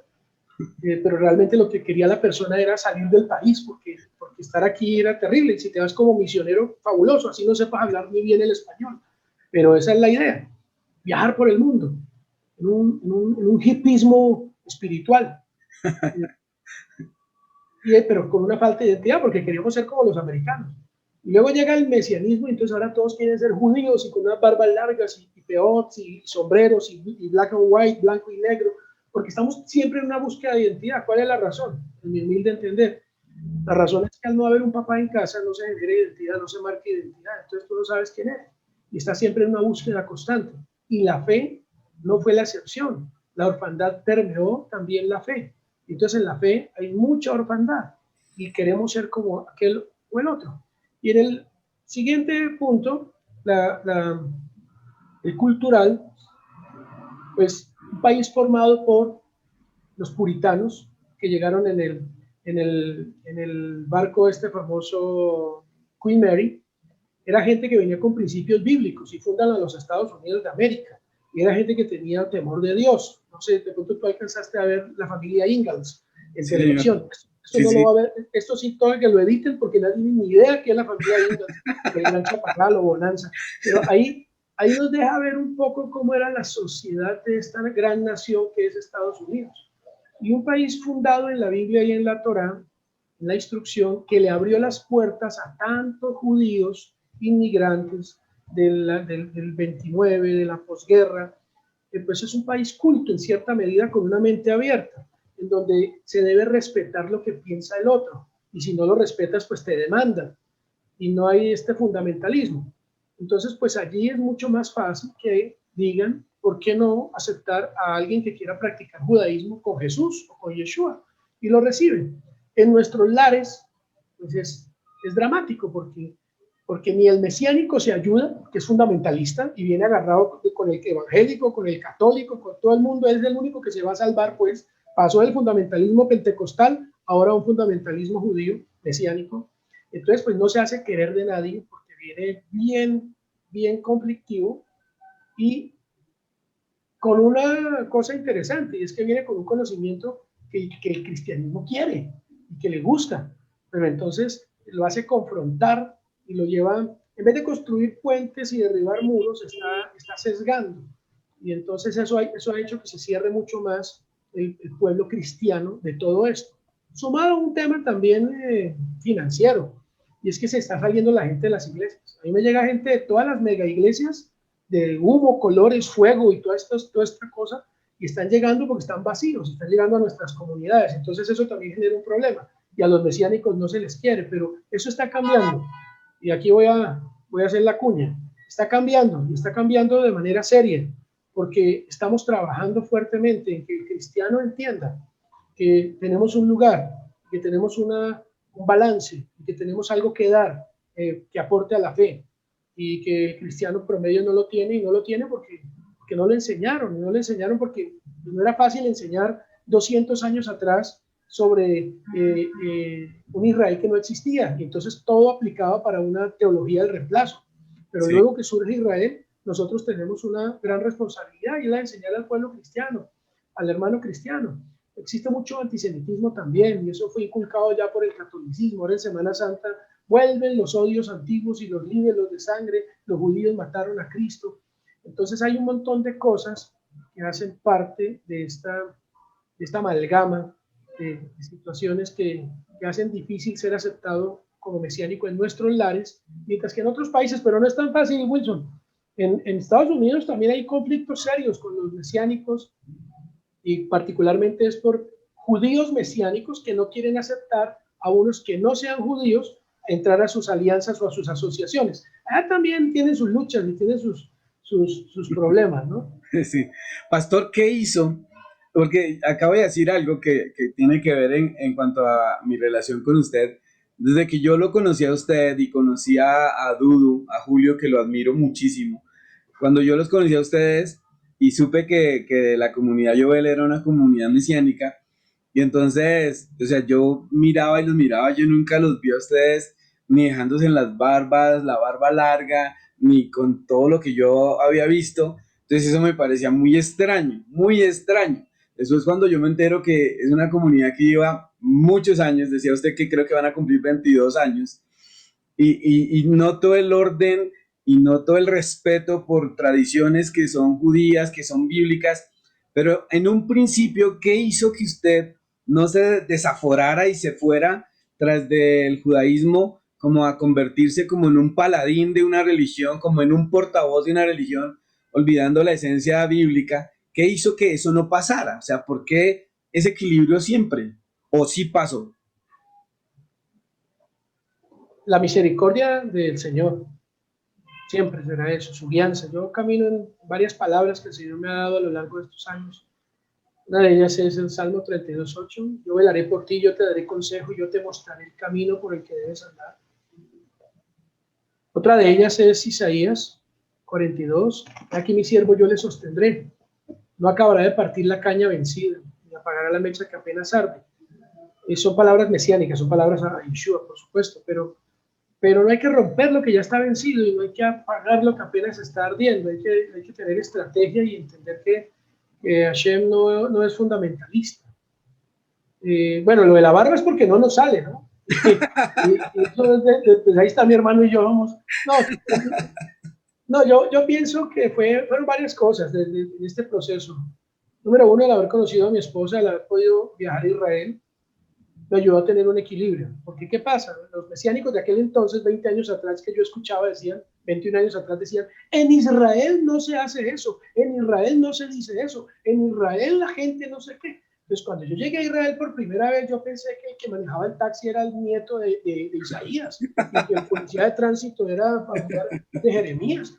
pero realmente lo que quería la persona era salir del país, porque estar aquí era terrible, y si te vas como misionero, fabuloso, así no sepas hablar muy bien el español, pero esa es la idea, viajar por el mundo, en un hipismo espiritual, pero con una falta de identidad, porque queríamos ser como los americanos. Y luego llega el mesianismo, y entonces ahora todos quieren ser judíos y con unas barbas largas y peots y sombreros y black and white, blanco y negro, porque estamos siempre en una búsqueda de identidad. ¿Cuál es la razón? En mi humilde entender, la razón es que al no haber un papá en casa no se genera identidad, no se marca identidad, entonces tú no sabes quién eres y estás siempre en una búsqueda constante. Y la fe no fue la excepción, la orfandad permeó también la fe. Entonces en la fe hay mucha orfandad y queremos ser como aquel o el otro. Y en el siguiente punto, el cultural, pues un país formado por los puritanos que llegaron en el barco este famoso Queen Mary, era gente que venía con principios bíblicos y fundan a los Estados Unidos de América. Y era gente que tenía temor de Dios. No sé, de pronto tú alcanzaste a ver la familia Ingalls en televisión. Esto no lo va a ver, esto sí todo que lo editen porque nadie tiene ni idea que es la familia Ingalls, el Gran Chaparral o Bonanza. Pero ahí nos deja ver un poco cómo era la sociedad de esta gran nación que es Estados Unidos. Y un país fundado en la Biblia y en la Torá, en la instrucción, que le abrió las puertas a tantos judíos inmigrantes del 29, de la posguerra, pues es un país culto en cierta medida, con una mente abierta, en donde se debe respetar lo que piensa el otro, y si no lo respetas, pues te demandan, y no hay este fundamentalismo. Entonces, pues allí es mucho más fácil que digan, ¿por qué no aceptar a alguien que quiera practicar judaísmo con Jesús o con Yeshua? Y lo reciben. En nuestros lares, pues es dramático, porque ni el mesiánico se ayuda, que es fundamentalista, y viene agarrado con el evangélico, con el católico, con todo el mundo, es el único que se va a salvar, pues pasó del fundamentalismo pentecostal, ahora un fundamentalismo judío, mesiánico. Entonces, pues no se hace querer de nadie, porque viene bien conflictivo, y con una cosa interesante, y es que viene con un conocimiento que el cristianismo quiere y que le gusta, pero entonces lo hace confrontar y lo lleva, en vez de construir puentes y derribar muros, está sesgando. Y entonces eso ha hecho que se cierre mucho más el pueblo cristiano de todo esto. Sumado a un tema también financiero, y es que se está saliendo la gente de las iglesias. A mí me llega gente de todas las mega iglesias de humo, colores, fuego y toda esta cosa, y están llegando porque están vacíos, están llegando a nuestras comunidades. Entonces eso también genera un problema, y a los mesiánicos no se les quiere, pero eso está cambiando. Y aquí voy a hacer la cuña. Está cambiando, y está cambiando de manera seria, porque estamos trabajando fuertemente en que el cristiano entienda que tenemos un lugar, que tenemos un balance, que tenemos algo que dar, que aporte a la fe, y que el cristiano promedio no lo tiene, y no lo tiene porque no lo enseñaron, porque no era fácil enseñar 200 años atrás sobre un Israel que no existía, y entonces todo aplicaba para una teología del reemplazo. Pero sí, luego que surge Israel, nosotros tenemos una gran responsabilidad, y es la de enseñar al pueblo cristiano, al hermano cristiano. Existe mucho antisemitismo también, y eso fue inculcado ya por el catolicismo. Ahora en Semana Santa vuelven los odios antiguos y los libelos de sangre, los judíos mataron a Cristo. Entonces hay un montón de cosas que hacen parte de esta amalgama de situaciones que hacen difícil ser aceptado como mesiánico en nuestros lares, mientras que en otros países, pero no es tan fácil, Wilson. En Estados Unidos también hay conflictos serios con los mesiánicos, y particularmente es por judíos mesiánicos que no quieren aceptar a unos que no sean judíos entrar a sus alianzas o a sus asociaciones. Allá también tienen sus luchas y tienen sus problemas, ¿no? Sí. Pastor, ¿qué hizo? Porque acabo de decir algo que tiene que ver en cuanto a mi relación con usted. Desde que yo lo conocí a usted y conocí a Dudu, a Julio, que lo admiro muchísimo, cuando yo los conocí a ustedes y supe que la comunidad Jovel era una comunidad mesiánica, y entonces, o sea, yo miraba y los miraba, yo nunca los vi a ustedes ni dejándose en las barbas, la barba larga, ni con todo lo que yo había visto. Entonces eso me parecía muy extraño, muy extraño. Eso es cuando yo me entero que es una comunidad que lleva muchos años, decía usted que creo que van a cumplir 22 años, y noto el orden y noto el respeto por tradiciones que son judías, que son bíblicas, pero en un principio, ¿qué hizo que usted no se desaforara y se fuera tras del judaísmo como a convertirse como en un paladín de una religión, como en un portavoz de una religión, olvidando la esencia bíblica? ¿Qué hizo que eso no pasara? O sea, ¿por qué ese equilibrio siempre? ¿O sí pasó? La misericordia del Señor siempre será eso, su guianza. Yo camino en varias palabras que el Señor me ha dado a lo largo de estos años. Una de ellas es el Salmo 32:8. Yo velaré por ti, yo te daré consejo, yo te mostraré el camino por el que debes andar. Otra de ellas es Isaías 42. Aquí mi siervo yo le sostendré. No acabará de partir la caña vencida, ni apagará la mecha que apenas arde. Son palabras mesiánicas, son palabras a Yeshua, por supuesto, pero no hay que romper lo que ya está vencido, y no hay que apagar lo que apenas está ardiendo. Hay que tener estrategia y entender que Hashem no es fundamentalista. Bueno, lo de la barba es porque no nos sale, ¿no? y eso pues ahí está mi hermano y yo, vamos. No, yo pienso que fueron varias cosas en este proceso. Número uno, el haber conocido a mi esposa, el haber podido viajar a Israel, me ayudó a tener un equilibrio. Porque, ¿qué pasa? Los mesiánicos de aquel entonces, 20 años atrás, que yo escuchaba, decían, 21 años atrás decían, en Israel no se hace eso, en Israel no se dice eso, en Israel la gente no sé qué. Entonces, cuando yo llegué a Israel por primera vez, yo pensé que el que manejaba el taxi era el nieto de Isaías, y que el policía de tránsito era familiar de Jeremías.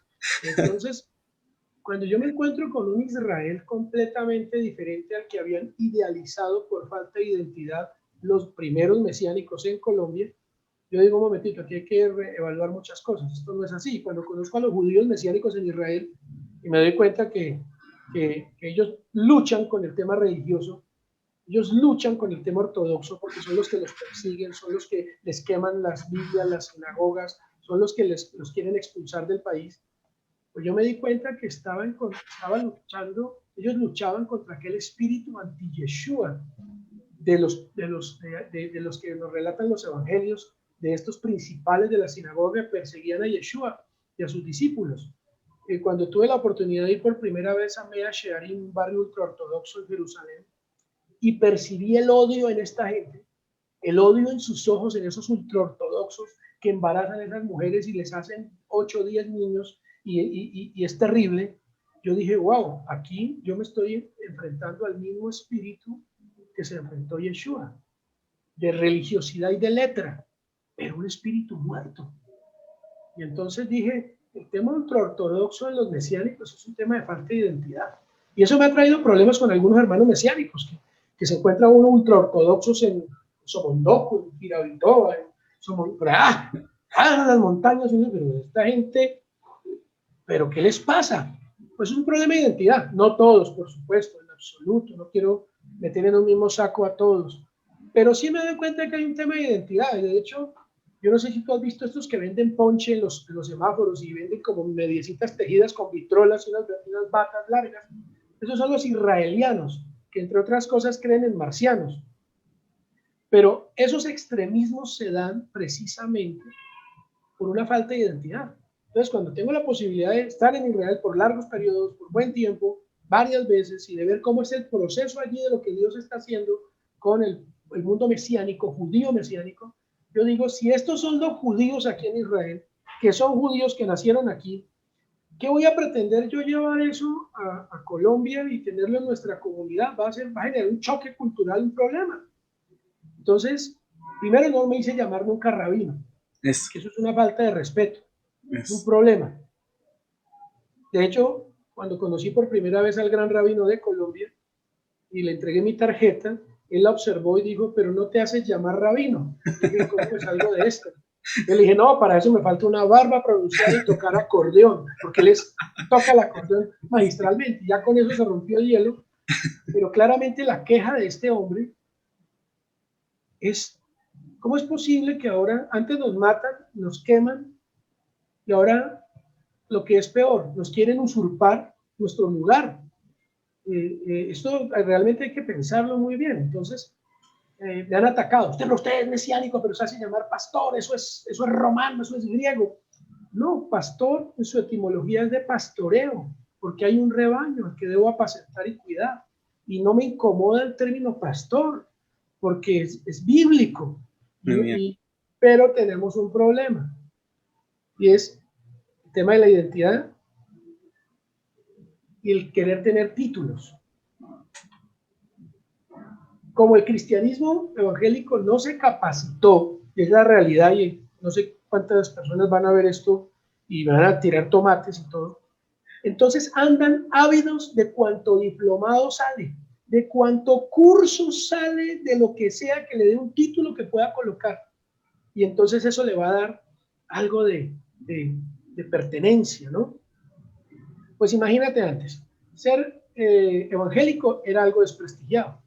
Entonces, cuando yo me encuentro con un Israel completamente diferente al que habían idealizado por falta de identidad los primeros mesiánicos en Colombia, yo digo, un momentito, aquí hay que evaluar muchas cosas. Esto no es así. Cuando conozco a los judíos mesiánicos en Israel y me doy cuenta que ellos luchan con el tema religioso, ellos luchan con el tema ortodoxo, porque son los que los persiguen, son los que les queman las Biblias, las sinagogas, son los que los quieren expulsar del país. Pues yo me di cuenta que estaban luchando, ellos luchaban contra aquel espíritu anti-Yeshua de los que nos relatan los evangelios, de estos principales de la sinagoga, perseguían a Yeshua y a sus discípulos. Cuando tuve la oportunidad de ir por primera vez a Mea Shearim, un barrio ultraortodoxo en Jerusalén, y percibí el odio en esta gente, el odio en sus ojos, en esos ultraortodoxos que embarazan a esas mujeres y les hacen 8 o 10 niños, y es terrible. Yo dije, wow, aquí yo me estoy enfrentando al mismo espíritu que se enfrentó Yeshua, de religiosidad y de letra, pero un espíritu muerto. Y entonces dije, el tema ultraortodoxo en los mesiánicos es un tema de falta de identidad. Y eso me ha traído problemas con algunos hermanos mesiánicos, que se encuentran unos ultraortodoxos en Somondoco, en Firavitoa, en las montañas, pero esta gente, ¿pero qué les pasa? Pues es un problema de identidad. No todos, por supuesto, en absoluto. No quiero meter en un mismo saco a todos. Pero sí me doy cuenta que hay un tema de identidad. Y de hecho, yo no sé si tú has visto estos que venden ponche en los semáforos y venden como mediecitas tejidas con vitrolas y unas batas largas. Esos son los israelianos, que entre otras cosas creen en marcianos. Pero esos extremismos se dan precisamente por una falta de identidad. Entonces, cuando tengo la posibilidad de estar en Israel por largos periodos, por buen tiempo, varias veces, y de ver cómo es el proceso allí de lo que Dios está haciendo con el mundo mesiánico, judío mesiánico, yo digo, si estos son los judíos aquí en Israel, que son judíos que nacieron aquí, ¿qué voy a pretender yo llevar eso a Colombia y tenerlo en nuestra comunidad? Va a generar un choque cultural, un problema. Entonces, primero no me hice llamar nunca rabino. Eso es una falta de respeto, es un problema. De hecho, cuando conocí por primera vez al gran rabino de Colombia y le entregué mi tarjeta, él la observó y dijo, pero no te haces llamar rabino. Y dije, ¿cómo es algo de esto? Yo le dije, no, para eso me falta una barba pronunciada y tocar acordeón, porque él toca el acordeón magistralmente. Ya con eso se rompió el hielo, pero claramente la queja de este hombre es, ¿cómo es posible que ahora, antes nos matan, nos queman, y ahora, lo que es peor, nos quieren usurpar nuestro lugar? Esto realmente hay que pensarlo muy bien. Entonces, me han atacado. Usted es mesiánico, pero se hace llamar pastor, eso es romano, eso es griego. No, pastor en su etimología es de pastoreo, porque hay un rebaño al que debo apacentar y cuidar. Y no me incomoda el término pastor, porque es bíblico. Pero tenemos un problema, y es el tema de la identidad y el querer tener títulos. Como el cristianismo evangélico no se capacitó, y es la realidad, y no sé cuántas personas van a ver esto y van a tirar tomates y todo, entonces andan ávidos de cuánto diplomado sale, de cuánto curso sale, de lo que sea que le dé un título que pueda colocar, y entonces eso le va a dar algo de pertenencia, ¿no? Pues imagínate antes, ser evangélico era algo desprestigiado,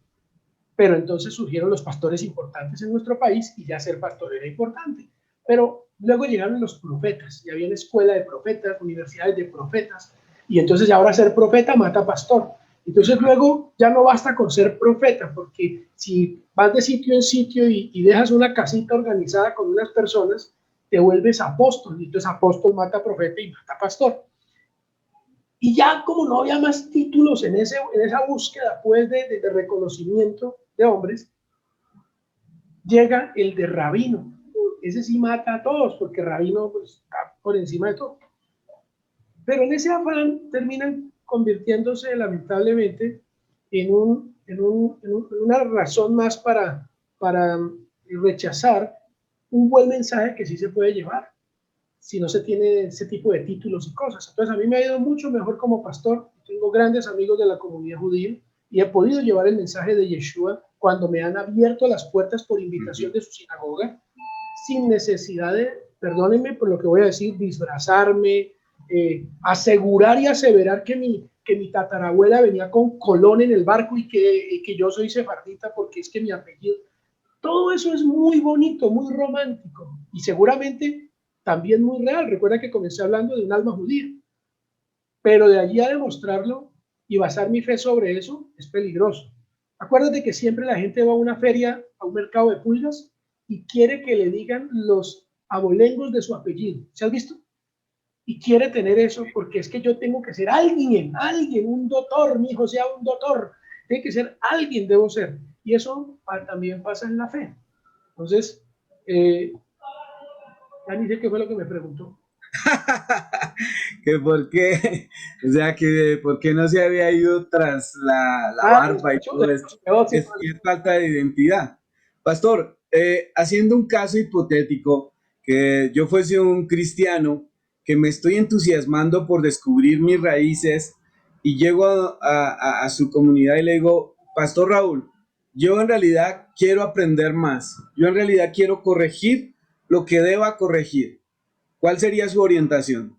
pero entonces surgieron los pastores importantes en nuestro país y ya ser pastor era importante. Pero luego llegaron los profetas, y había una escuela de profetas, universidades de profetas, y entonces ahora ser profeta mata pastor. Entonces luego ya no basta con ser profeta, porque si vas de sitio en sitio y dejas una casita organizada con unas personas, te vuelves apóstol, y entonces apóstol mata profeta y mata pastor. Y ya como no había más títulos en esa búsqueda pues de reconocimiento de hombres, llega el de rabino. Ese sí mata a todos, porque rabino pues, está por encima de todo. Pero en ese afán terminan convirtiéndose lamentablemente en una razón más para rechazar un buen mensaje que sí se puede llevar, si no se tiene ese tipo de títulos y cosas. Entonces a mí me ha ido mucho mejor como pastor. Tengo grandes amigos de la comunidad judía y he podido llevar el mensaje de Yeshua cuando me han abierto las puertas por invitación de su sinagoga, sin necesidad de, perdónenme por lo que voy a decir, disfrazarme, asegurar y aseverar que mi tatarabuela venía con Colón en el barco y que yo soy sefardita porque es que mi apellido. Todo eso es muy bonito, muy romántico y seguramente también muy real. Recuerda que comencé hablando de un alma judía, pero de allí a demostrarlo y basar mi fe sobre eso es peligroso. Acuérdate que siempre la gente va a una feria, a un mercado de pulgas y quiere que le digan los abolengos de su apellido. ¿Se has visto? Y quiere tener eso porque es que yo tengo que ser alguien, un doctor, mi hijo sea un doctor, tiene que ser alguien, debo ser. Y eso también pasa en la fe. Entonces, ya ni sé qué fue lo que me preguntó. Que por qué, o sea, que por qué no se había ido tras la barba y todo esto. Es falta de identidad. Pastor, haciendo un caso hipotético, que yo fuese un cristiano, que me estoy entusiasmando por descubrir mis raíces y llego a su comunidad y le digo, Pastor Raúl, yo en realidad quiero aprender más, yo en realidad quiero corregir lo que deba corregir. ¿Cuál sería su orientación?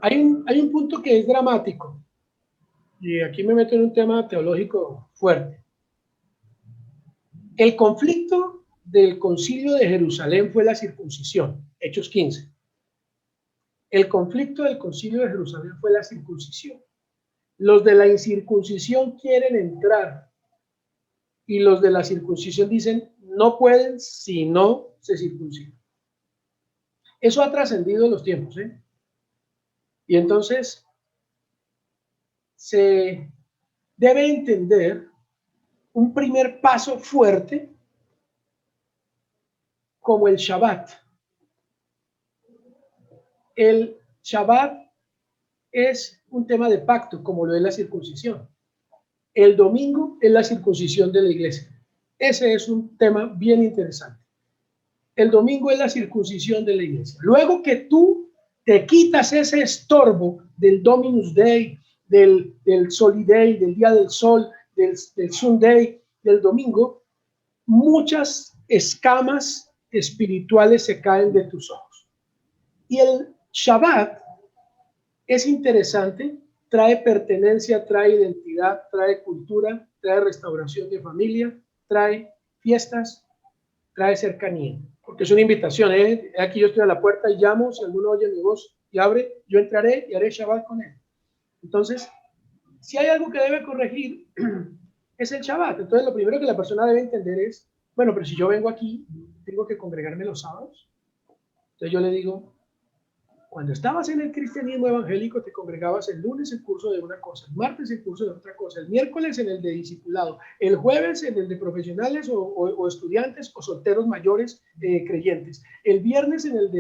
Hay un punto que es dramático, y aquí me meto en un tema teológico fuerte. El conflicto del concilio de Jerusalén fue la circuncisión, Hechos 15. El conflicto del concilio de Jerusalén fue la circuncisión. Los de la incircuncisión quieren entrar y los de la circuncisión dicen no pueden si no se circuncidan. Eso ha trascendido los tiempos, ¿eh? Y entonces se debe entender un primer paso fuerte como el Shabbat. El Shabbat es un tema de pacto, como lo es la circuncisión. El domingo es la circuncisión de la iglesia. Ese es un tema bien interesante. El domingo es la circuncisión de la iglesia. Luego que tú te quitas ese estorbo del Dominus Day, del Soli Day, del Día del Sol, del Sunday, del domingo, muchas escamas espirituales se caen de tus ojos. Y el Shabbat es interesante, trae pertenencia, trae identidad, trae cultura, trae restauración de familia, trae fiestas, trae cercanía. Porque es una invitación, ¿eh? Aquí yo estoy a la puerta y llamo, si alguno oye mi voz y abre, yo entraré y haré Shabbat con él. Entonces, si hay algo que debe corregir, es el Shabbat. Entonces, lo primero que la persona debe entender es, bueno, pero si yo vengo aquí, ¿tengo que congregarme los sábados? Entonces yo le digo, cuando estabas en el cristianismo evangélico, te congregabas el lunes el curso de una cosa, el martes el curso de otra cosa, el miércoles en el de discipulado, el jueves en el de profesionales o estudiantes o solteros mayores creyentes, el viernes en el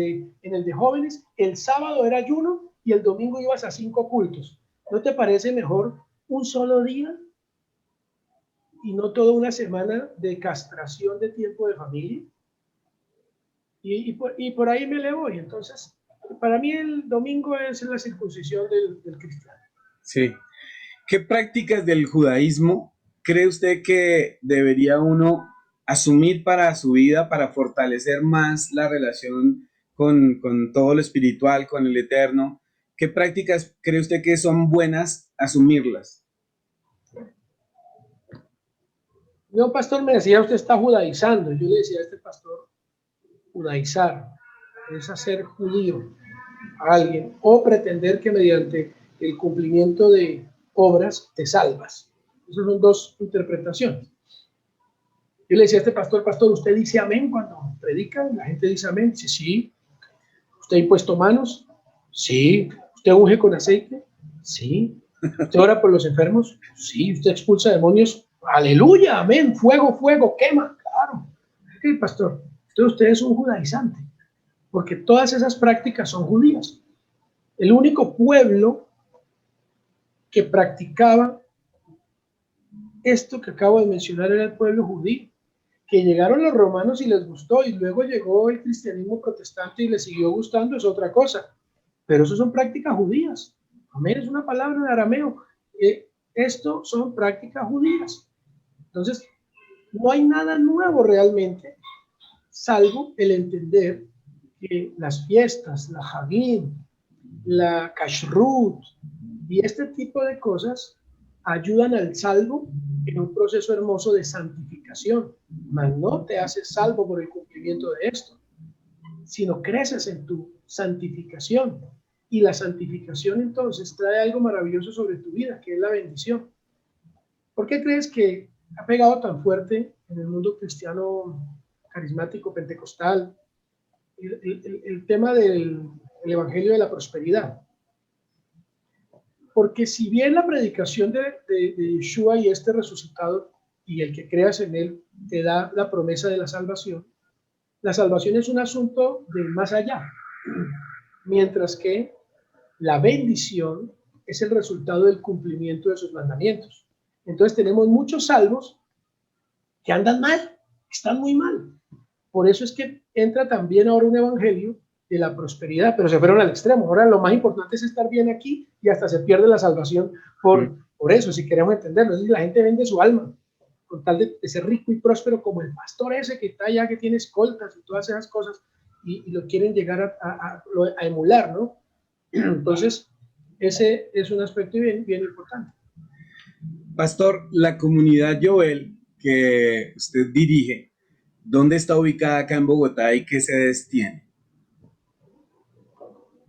de jóvenes, el sábado era ayuno y el domingo ibas a 5 cultos. ¿No te parece mejor un solo día y no toda una semana de castración de tiempo de familia? Y por ahí me le voy. Entonces, para mí el domingo es la circuncisión del cristiano. Sí. ¿Qué prácticas del judaísmo cree usted que debería uno asumir para su vida para fortalecer más la relación con todo lo espiritual, con el eterno? ¿Qué prácticas cree usted que son buenas asumirlas? Un pastor me decía, usted está judaizando. Yo le decía a este pastor, judaizar es hacer judío a alguien o pretender que mediante el cumplimiento de obras te salvas. Esas son dos interpretaciones. Yo le decía a este pastor, usted dice amén cuando predica, la gente dice amén, sí, sí. ¿Usted ha impuesto manos? Sí. ¿Usted unge con aceite? Sí. ¿Usted ora por los enfermos? Sí. ¿Usted expulsa demonios? Aleluya, amén, fuego, fuego, quema, claro. Ok, pastor, entonces usted es un judaizante, porque todas esas prácticas son judías. El único pueblo que practicaba esto que acabo de mencionar era el pueblo judío, que llegaron los romanos y les gustó, y luego llegó el cristianismo protestante y les siguió gustando, es otra cosa, pero eso son prácticas judías. Amén, es una palabra en arameo. Esto son prácticas judías. Entonces, no hay nada nuevo realmente, salvo el entender que las fiestas, la Hagim, la Kashrut y este tipo de cosas ayudan al salvo en un proceso hermoso de santificación. Mas no te haces salvo por el cumplimiento de esto, sino creces en tu santificación. Y la santificación entonces trae algo maravilloso sobre tu vida, que es la bendición. ¿Por qué crees que ha pegado tan fuerte en el mundo cristiano carismático, pentecostal, el tema del evangelio de la prosperidad? Porque si bien la predicación de Yeshua y este resucitado y el que creas en él te da la promesa de la salvación es un asunto del más allá. mientras que la bendición es el resultado del cumplimiento de sus mandamientos. Entonces tenemos muchos salvos que andan mal, están muy mal. Por eso es que entra también ahora un evangelio de la prosperidad, pero se fueron al extremo. Ahora lo más importante es estar bien aquí y hasta se pierde la salvación por eso, si queremos entenderlo. Es decir, la gente vende su alma con tal de ser rico y próspero como el pastor ese que está allá, que tiene escoltas y todas esas cosas, y lo quieren llegar a emular, ¿no? Entonces, ese es un aspecto bien, bien importante. Pastor, la comunidad Jovel que usted dirige, ¿dónde está ubicada acá en Bogotá y qué sedes tiene?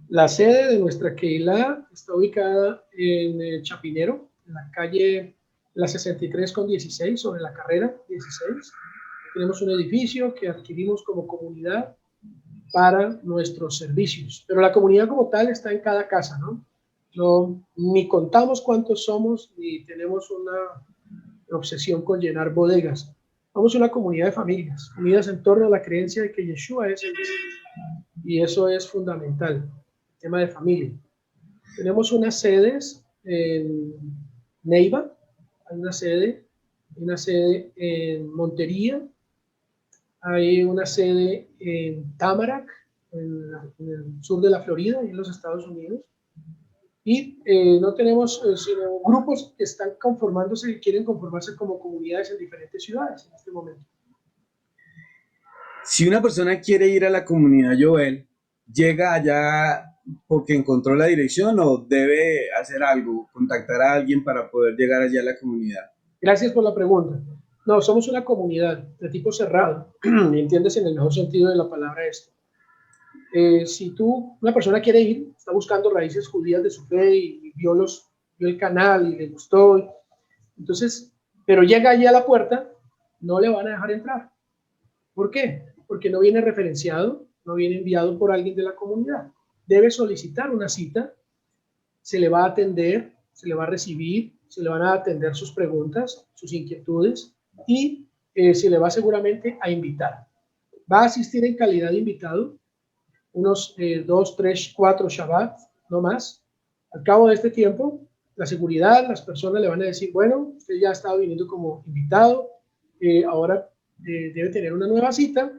La sede de nuestra Keilah está ubicada en Chapinero, en la calle la 63 con 16, sobre la carrera 16. Tenemos un edificio que adquirimos como comunidad para nuestros servicios, pero la comunidad como tal está en cada casa, ¿no? No, ni contamos cuántos somos, ni tenemos una obsesión con llenar bodegas. Somos una comunidad de familias, unidas en torno a la creencia de que Yeshua es el Mesías. Y eso es fundamental, el tema de familia. Tenemos unas sedes en Neiva, hay una sede en Montería, hay una sede en Tamarack, en el sur de la Florida, en los Estados Unidos. Y no tenemos sino grupos que están conformándose y quieren conformarse como comunidades en diferentes ciudades en este momento. Si una persona quiere ir a la comunidad Jovel, ¿llega allá porque encontró la dirección o debe hacer algo, contactar a alguien para poder llegar allá a la comunidad? Gracias por la pregunta. No, somos una comunidad de tipo cerrado, ¿me entiendes en el mejor sentido de la palabra esto? Si una persona quiere ir, está buscando raíces judías de su fe y vio el canal y le gustó, entonces, pero llega allí a la puerta, no le van a dejar entrar. ¿Por qué? Porque no viene referenciado, no viene enviado por alguien de la comunidad. Debe solicitar una cita, se le va a atender, se le va a recibir, se le van a atender sus preguntas, sus inquietudes y se le va seguramente a invitar. Va a asistir en calidad de invitado unos 2, 3, 4 Shabbat, no más. Al cabo de este tiempo, la seguridad, las personas le van a decir, bueno, usted ya ha estado viniendo como invitado, ahora debe tener una nueva cita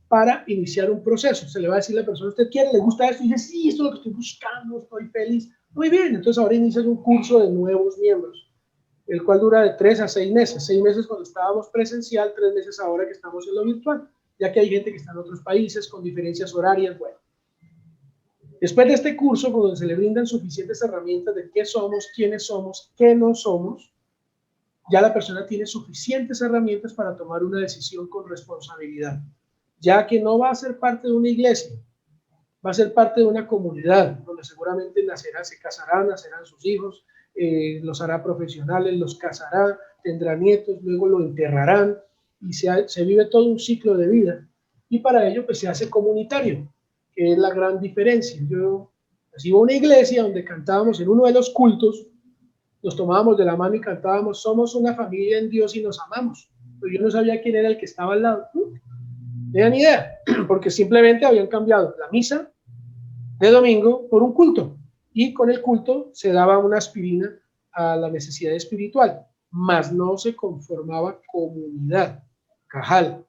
para iniciar un proceso. Se le va a decir a la persona, ¿usted quiere? ¿Le gusta esto? Y dice, sí, esto es lo que estoy buscando, estoy feliz. Muy bien, entonces ahora inicias un curso de nuevos miembros, el cual dura de 3 a 6 meses. 6 meses cuando estábamos presencial, 3 meses ahora que estamos en lo virtual, ya que hay gente que está en otros países con diferencias horarias, bueno. Después de este curso, donde se le brindan suficientes herramientas de qué somos, quiénes somos, qué no somos, ya la persona tiene suficientes herramientas para tomar una decisión con responsabilidad, ya que no va a ser parte de una iglesia, va a ser parte de una comunidad, donde seguramente se casarán, nacerán sus hijos, los hará profesionales, los casará, tendrá nietos, luego lo enterrarán, y se vive todo un ciclo de vida, y para ello pues se hace comunitario, que es la gran diferencia. Yo iba a una iglesia donde cantábamos en uno de los cultos, nos tomábamos de la mano y cantábamos, somos una familia en Dios y nos amamos, pero yo no sabía quién era el que estaba al lado, no tenía ni idea, porque simplemente habían cambiado la misa de domingo por un culto, y con el culto se daba una aspirina a la necesidad espiritual, mas no se conformaba comunidad, cajal,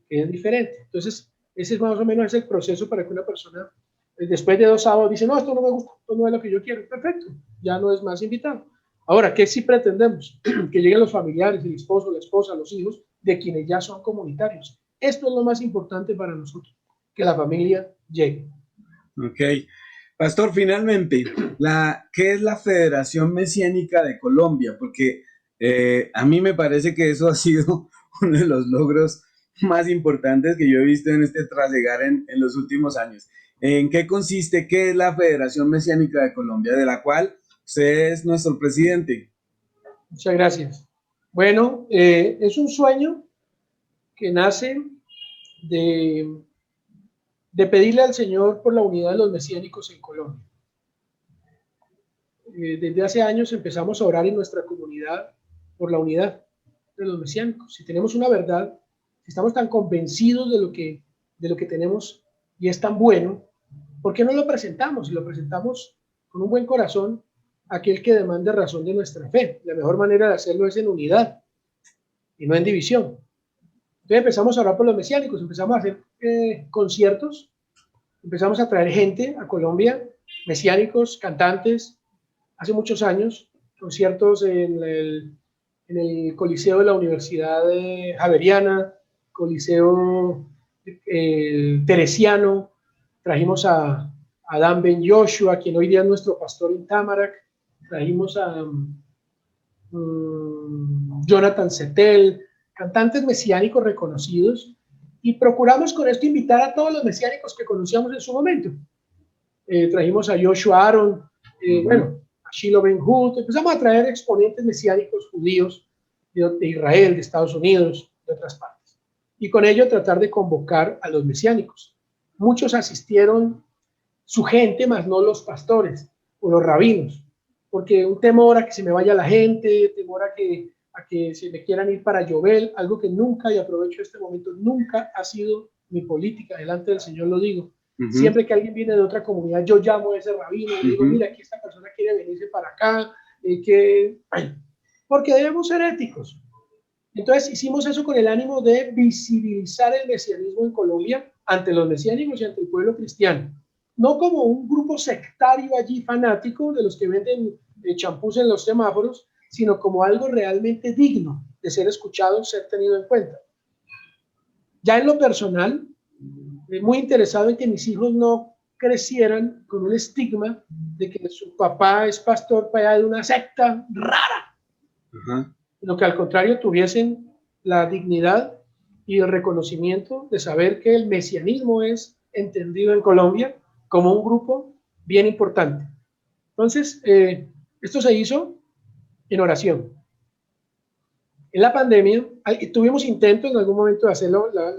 que es diferente. Entonces, ese es más o menos el proceso para que una persona, después de 2 sábados, dice, no, esto no me gusta, esto no es lo que yo quiero. Perfecto, ya no es más invitado. Ahora, ¿qué sí pretendemos? Que lleguen los familiares, el esposo, la esposa, los hijos, de quienes ya son comunitarios. Esto es lo más importante para nosotros, que la familia llegue. Ok. Pastor, finalmente, ¿qué es la Federación Mesiánica de Colombia? Porque a mí me parece que eso ha sido uno de los logros más importantes que yo he visto en este trasegar en los últimos años. ¿En qué consiste? ¿Qué es la Federación Mesiánica de Colombia, de la cual usted es nuestro presidente? Muchas gracias. Bueno, es un sueño que nace de pedirle al Señor por la unidad de los mesiánicos en Colombia. Desde hace años empezamos a orar en nuestra comunidad por la unidad de los mesiánicos. Si tenemos una verdad, si estamos tan convencidos de lo que tenemos y es tan bueno, ¿Por qué no lo presentamos? Y lo presentamos con un buen corazón a aquel que demande razón de nuestra fe. La mejor manera de hacerlo es en unidad y no en división. Entonces empezamos a orar por los mesiánicos, empezamos a hacer conciertos, empezamos a traer gente a Colombia, mesiánicos, cantantes, hace muchos años, conciertos en el Coliseo de la Universidad Javeriana, Coliseo Teresiano, trajimos a Dan Ben Joshua, quien hoy día es nuestro pastor en Tamarack, trajimos a Jonathan Settel, cantantes mesiánicos reconocidos, y procuramos con esto invitar a todos los mesiánicos que conocíamos en su momento. Trajimos a Joshua Aaron, bueno, a Shiloh Ben Hud, empezamos a traer exponentes mesiánicos judíos de Israel, de Estados Unidos, de otras partes, y con ello tratar de convocar a los mesiánicos. Muchos asistieron su gente, más no los pastores o los rabinos, porque un temor a que se me vaya la gente, temor a que se me quieran ir para Yovel, algo que nunca, y aprovecho este momento, nunca ha sido mi política, delante del Señor lo digo. Siempre que alguien viene de otra comunidad, yo llamo a ese rabino y digo, mira, aquí esta persona quiere venirse para acá, porque debemos ser éticos. Entonces hicimos eso con el ánimo de visibilizar el mesianismo en Colombia ante los mesiánicos y ante el pueblo cristiano. No como un grupo sectario allí fanático de los que venden champús en los semáforos, sino como algo realmente digno de ser escuchado, ser tenido en cuenta. Ya en lo personal, muy interesado en que mis hijos no crecieran con un estigma de que su papá es pastor para allá de una secta rara, sino que al contrario tuviesen la dignidad y el reconocimiento de saber que el mesianismo es entendido en Colombia como un grupo bien importante. Entonces, esto se hizo en oración. En la pandemia, tuvimos intentos en algún momento de hacerlo, la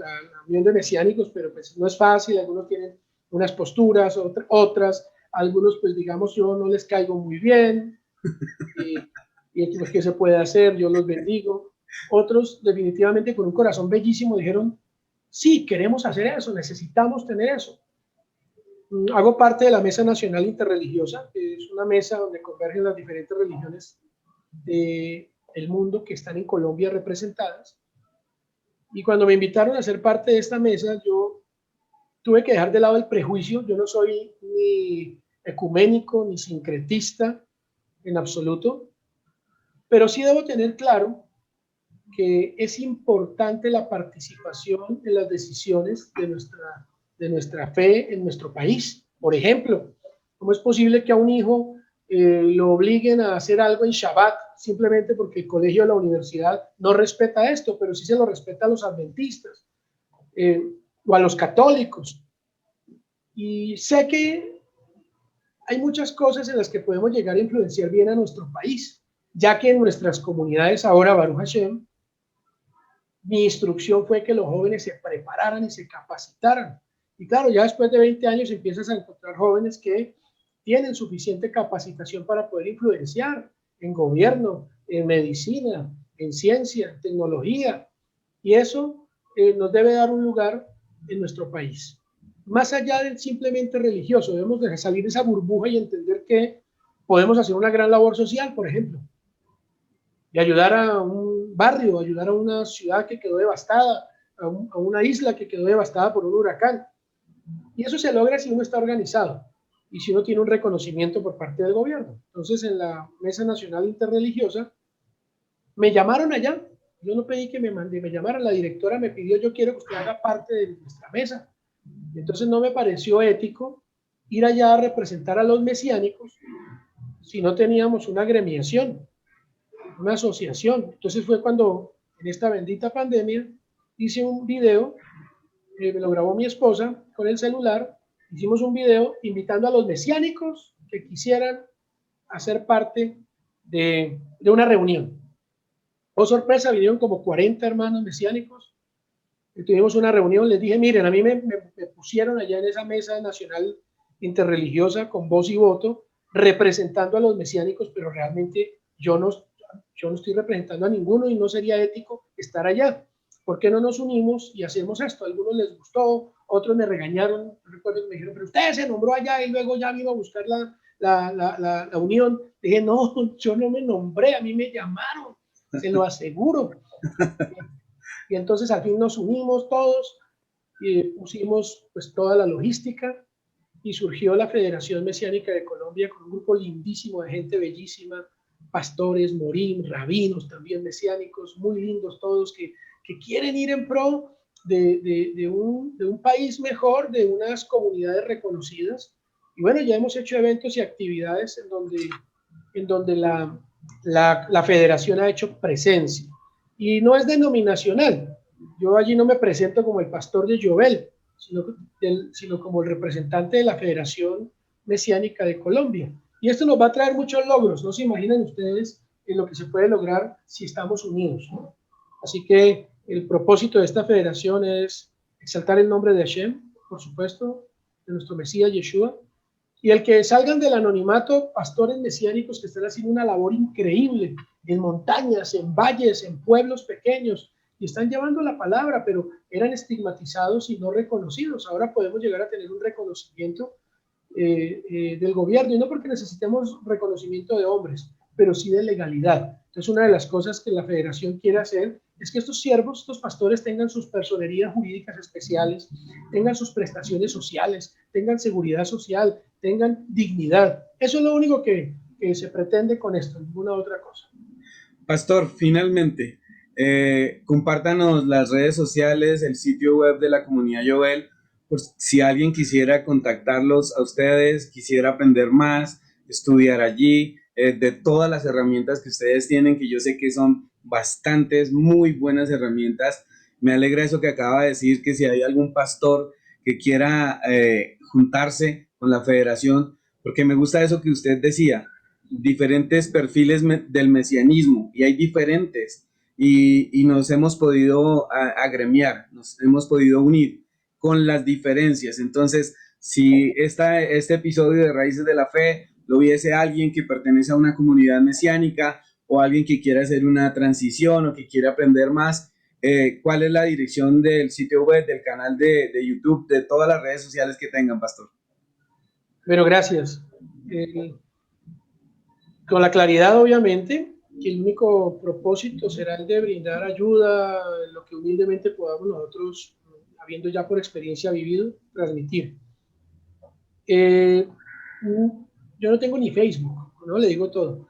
unión de mesiánicos, pero pues no es fácil, algunos tienen unas posturas, otras, algunos pues digamos yo no les caigo muy bien, y pues ¿qué se puede hacer? Yo los bendigo. Otros definitivamente con un corazón bellísimo dijeron, sí, queremos hacer eso, necesitamos tener eso. Hago parte de la Mesa Nacional Interreligiosa, que es una mesa donde convergen las diferentes religiones del mundo que están en Colombia representadas. Y cuando me invitaron a ser parte de esta mesa, yo tuve que dejar de lado el prejuicio. Yo no soy ni ecuménico ni sincretista en absoluto, pero sí debo tener claro que es importante la participación en las decisiones de nuestra fe en nuestro país. Por ejemplo, ¿cómo es posible que a un hijo lo obliguen a hacer algo en Shabbat simplemente porque el colegio o la universidad no respeta esto, pero sí se lo respeta a los adventistas o a los católicos? Y sé que hay muchas cosas en las que podemos llegar a influenciar bien a nuestro país, ya que en nuestras comunidades ahora, Baruch Hashem, mi instrucción fue que los jóvenes se prepararan y se capacitaran. Y claro, ya después de 20 años empiezas a encontrar jóvenes que tienen suficiente capacitación para poder influenciar en gobierno, en medicina, en ciencia, en tecnología. Y eso nos debe dar un lugar en nuestro país. Más allá del simplemente religioso, debemos de salir de esa burbuja y entender que podemos hacer una gran labor social, por ejemplo, y ayudar a un barrio, ayudar a una ciudad que quedó devastada, a una isla que quedó devastada por un huracán. Y eso se logra si uno está organizado y si uno tiene un reconocimiento por parte del gobierno. Entonces, en la Mesa Nacional Interreligiosa, me llamaron allá. Yo no pedí que me llamaran, la directora me pidió, yo quiero que usted haga parte de nuestra mesa. Entonces, no me pareció ético ir allá a representar a los mesiánicos si no teníamos una agremiación, una asociación. Entonces fue cuando en esta bendita pandemia hice un video, me lo grabó mi esposa con el celular, hicimos un video invitando a los mesiánicos que quisieran hacer parte de una reunión. Oh, sorpresa, vinieron como 40 hermanos mesiánicos y tuvimos una reunión. Les dije, miren, a mí me pusieron allá en esa mesa nacional interreligiosa con voz y voto representando a los mesiánicos, pero realmente yo no estoy representando a ninguno y no sería ético estar allá. ¿Por qué no nos unimos y hacemos esto? A algunos les gustó, otros me regañaron, recuerdo que me dijeron, pero usted se nombró allá y luego ya vino a buscar la unión. Dije, no, yo no me nombré, a mí me llamaron, se lo aseguro. Y entonces al fin nos unimos todos y pusimos pues toda la logística y surgió la Federación Mesiánica de Colombia con un grupo lindísimo de gente bellísima, pastores, morín, rabinos también mesiánicos, muy lindos todos que quieren ir en pro de un país mejor, de unas comunidades reconocidas. Y bueno, ya hemos hecho eventos y actividades en donde la federación ha hecho presencia. Y no es denominacional. Yo allí no me presento como el pastor de Jovel, sino como el representante de la Federación Mesiánica de Colombia. Y esto nos va a traer muchos logros. No se imaginan ustedes en lo que se puede lograr si estamos unidos, ¿no? Así que el propósito de esta federación es exaltar el nombre de Hashem, por supuesto, de nuestro Mesías Yeshua, y el que salgan del anonimato pastores mesiánicos que están haciendo una labor increíble en montañas, en valles, en pueblos pequeños, y están llevando la palabra, pero eran estigmatizados y no reconocidos. Ahora podemos llegar a tener un reconocimiento del gobierno, y no porque necesitemos reconocimiento de hombres, pero sí de legalidad. Entonces, una de las cosas que la federación quiere hacer es que estos siervos, estos pastores tengan sus personerías jurídicas especiales, tengan sus prestaciones sociales, tengan seguridad social, tengan dignidad. Eso es lo único que se pretende con esto, ninguna otra cosa. Pastor, finalmente, compártanos las redes sociales, el sitio web de la comunidad Jovel, por si alguien quisiera contactarlos a ustedes, quisiera aprender más, estudiar allí, de todas las herramientas que ustedes tienen, que yo sé que son bastantes, muy buenas herramientas. Me alegra eso que acaba de decir, que si hay algún pastor que quiera juntarse con la federación, porque me gusta eso que usted decía, diferentes perfiles del mesianismo, y hay diferentes, y nos hemos podido agremiar, nos hemos podido unir con las diferencias. Entonces, si este episodio de Raíces de la Fe lo viese alguien que pertenece a una comunidad mesiánica, o alguien que quiera hacer una transición o que quiera aprender más, ¿cuál es la dirección del sitio web, del canal de YouTube, de todas las redes sociales que tengan, pastor? Bueno, gracias. Con la claridad, obviamente, que el único propósito será el de brindar ayuda, lo que humildemente podamos nosotros, habiendo ya por experiencia vivido, transmitir. Yo no tengo ni Facebook, ¿no? Le digo todo,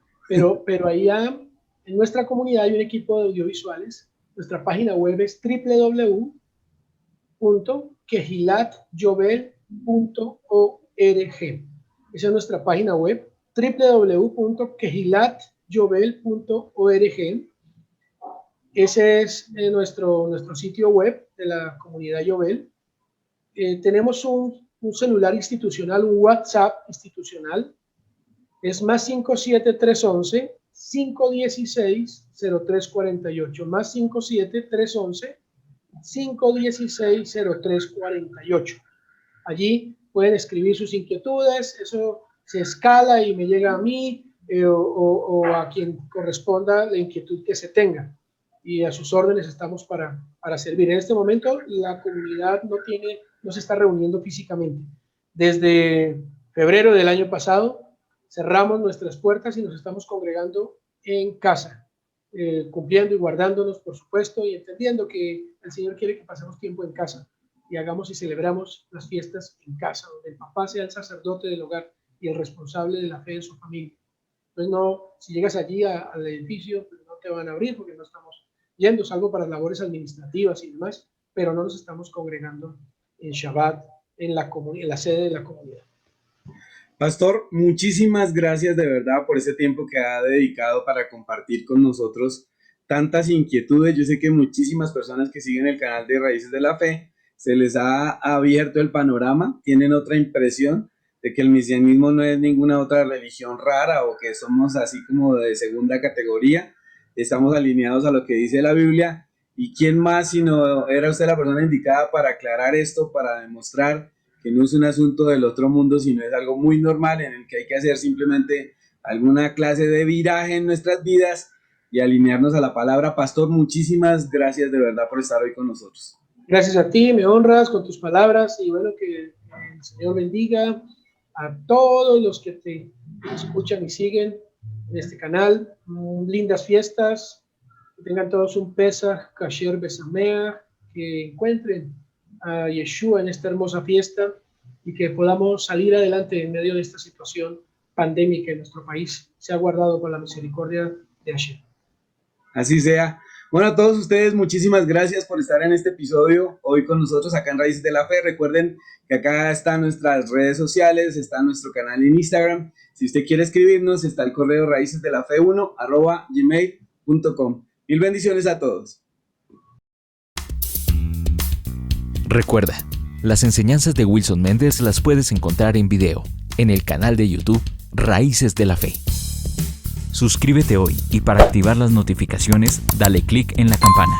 pero ahí ya en nuestra comunidad hay un equipo de audiovisuales. Nuestra página web es www.kehilatjovel.org. Esa es nuestra página web, www.kehilatjovel.org. Ese es nuestro sitio web de la comunidad Jovel. Tenemos un celular institucional, un WhatsApp institucional, es más 57311 516 0348, más 57311 516 0348. Allí pueden escribir sus inquietudes, eso se escala y me llega a mí o a quien corresponda la inquietud que se tenga, y a sus órdenes estamos para servir. En este momento la comunidad no se está reuniendo físicamente. Desde febrero del año pasado cerramos nuestras puertas y nos estamos congregando en casa, cumpliendo y guardándonos, por supuesto, y entendiendo que el Señor quiere que pasemos tiempo en casa y hagamos y celebramos las fiestas en casa, donde el papá sea el sacerdote del hogar y el responsable de la fe de su familia. Entonces, no, si llegas allí al edificio, pues no te van a abrir porque no estamos yendo, salvo para labores administrativas y demás, pero no nos estamos congregando en Shabbat en la sede de la comunidad. Pastor, muchísimas gracias de verdad por ese tiempo que ha dedicado para compartir con nosotros tantas inquietudes. Yo sé que muchísimas personas que siguen el canal de Raíces de la Fe se les ha abierto el panorama, tienen otra impresión de que el mesianismo no es ninguna otra religión rara o que somos así como de segunda categoría. Estamos alineados a lo que dice la Biblia, y quién más sino era usted la persona indicada para aclarar esto, para demostrar que no es un asunto del otro mundo, sino es algo muy normal en el que hay que hacer simplemente alguna clase de viraje en nuestras vidas y alinearnos a la palabra. Pastor, muchísimas gracias de verdad por estar hoy con nosotros. Gracias a ti, me honras con tus palabras y bueno, que el Señor bendiga a todos los que te escuchan y siguen en este canal. Lindas fiestas, que tengan todos un Pesach Kasher Besameach, que encuentren a Yeshua en esta hermosa fiesta y que podamos salir adelante en medio de esta situación pandémica en nuestro país. Se ha guardado con la misericordia de Hashem. Así sea. Bueno, a todos ustedes, muchísimas gracias por estar en este episodio hoy con nosotros acá en Raíces de la Fe. Recuerden que acá están nuestras redes sociales, está nuestro canal en Instagram. Si usted quiere escribirnos, está el correo raicesdelafe1@gmail.com. Mil bendiciones a todos. Recuerda, las enseñanzas de Wilson Méndez las puedes encontrar en video en el canal de YouTube Raíces de la Fe. Suscríbete hoy y para activar las notificaciones, dale clic en la campana.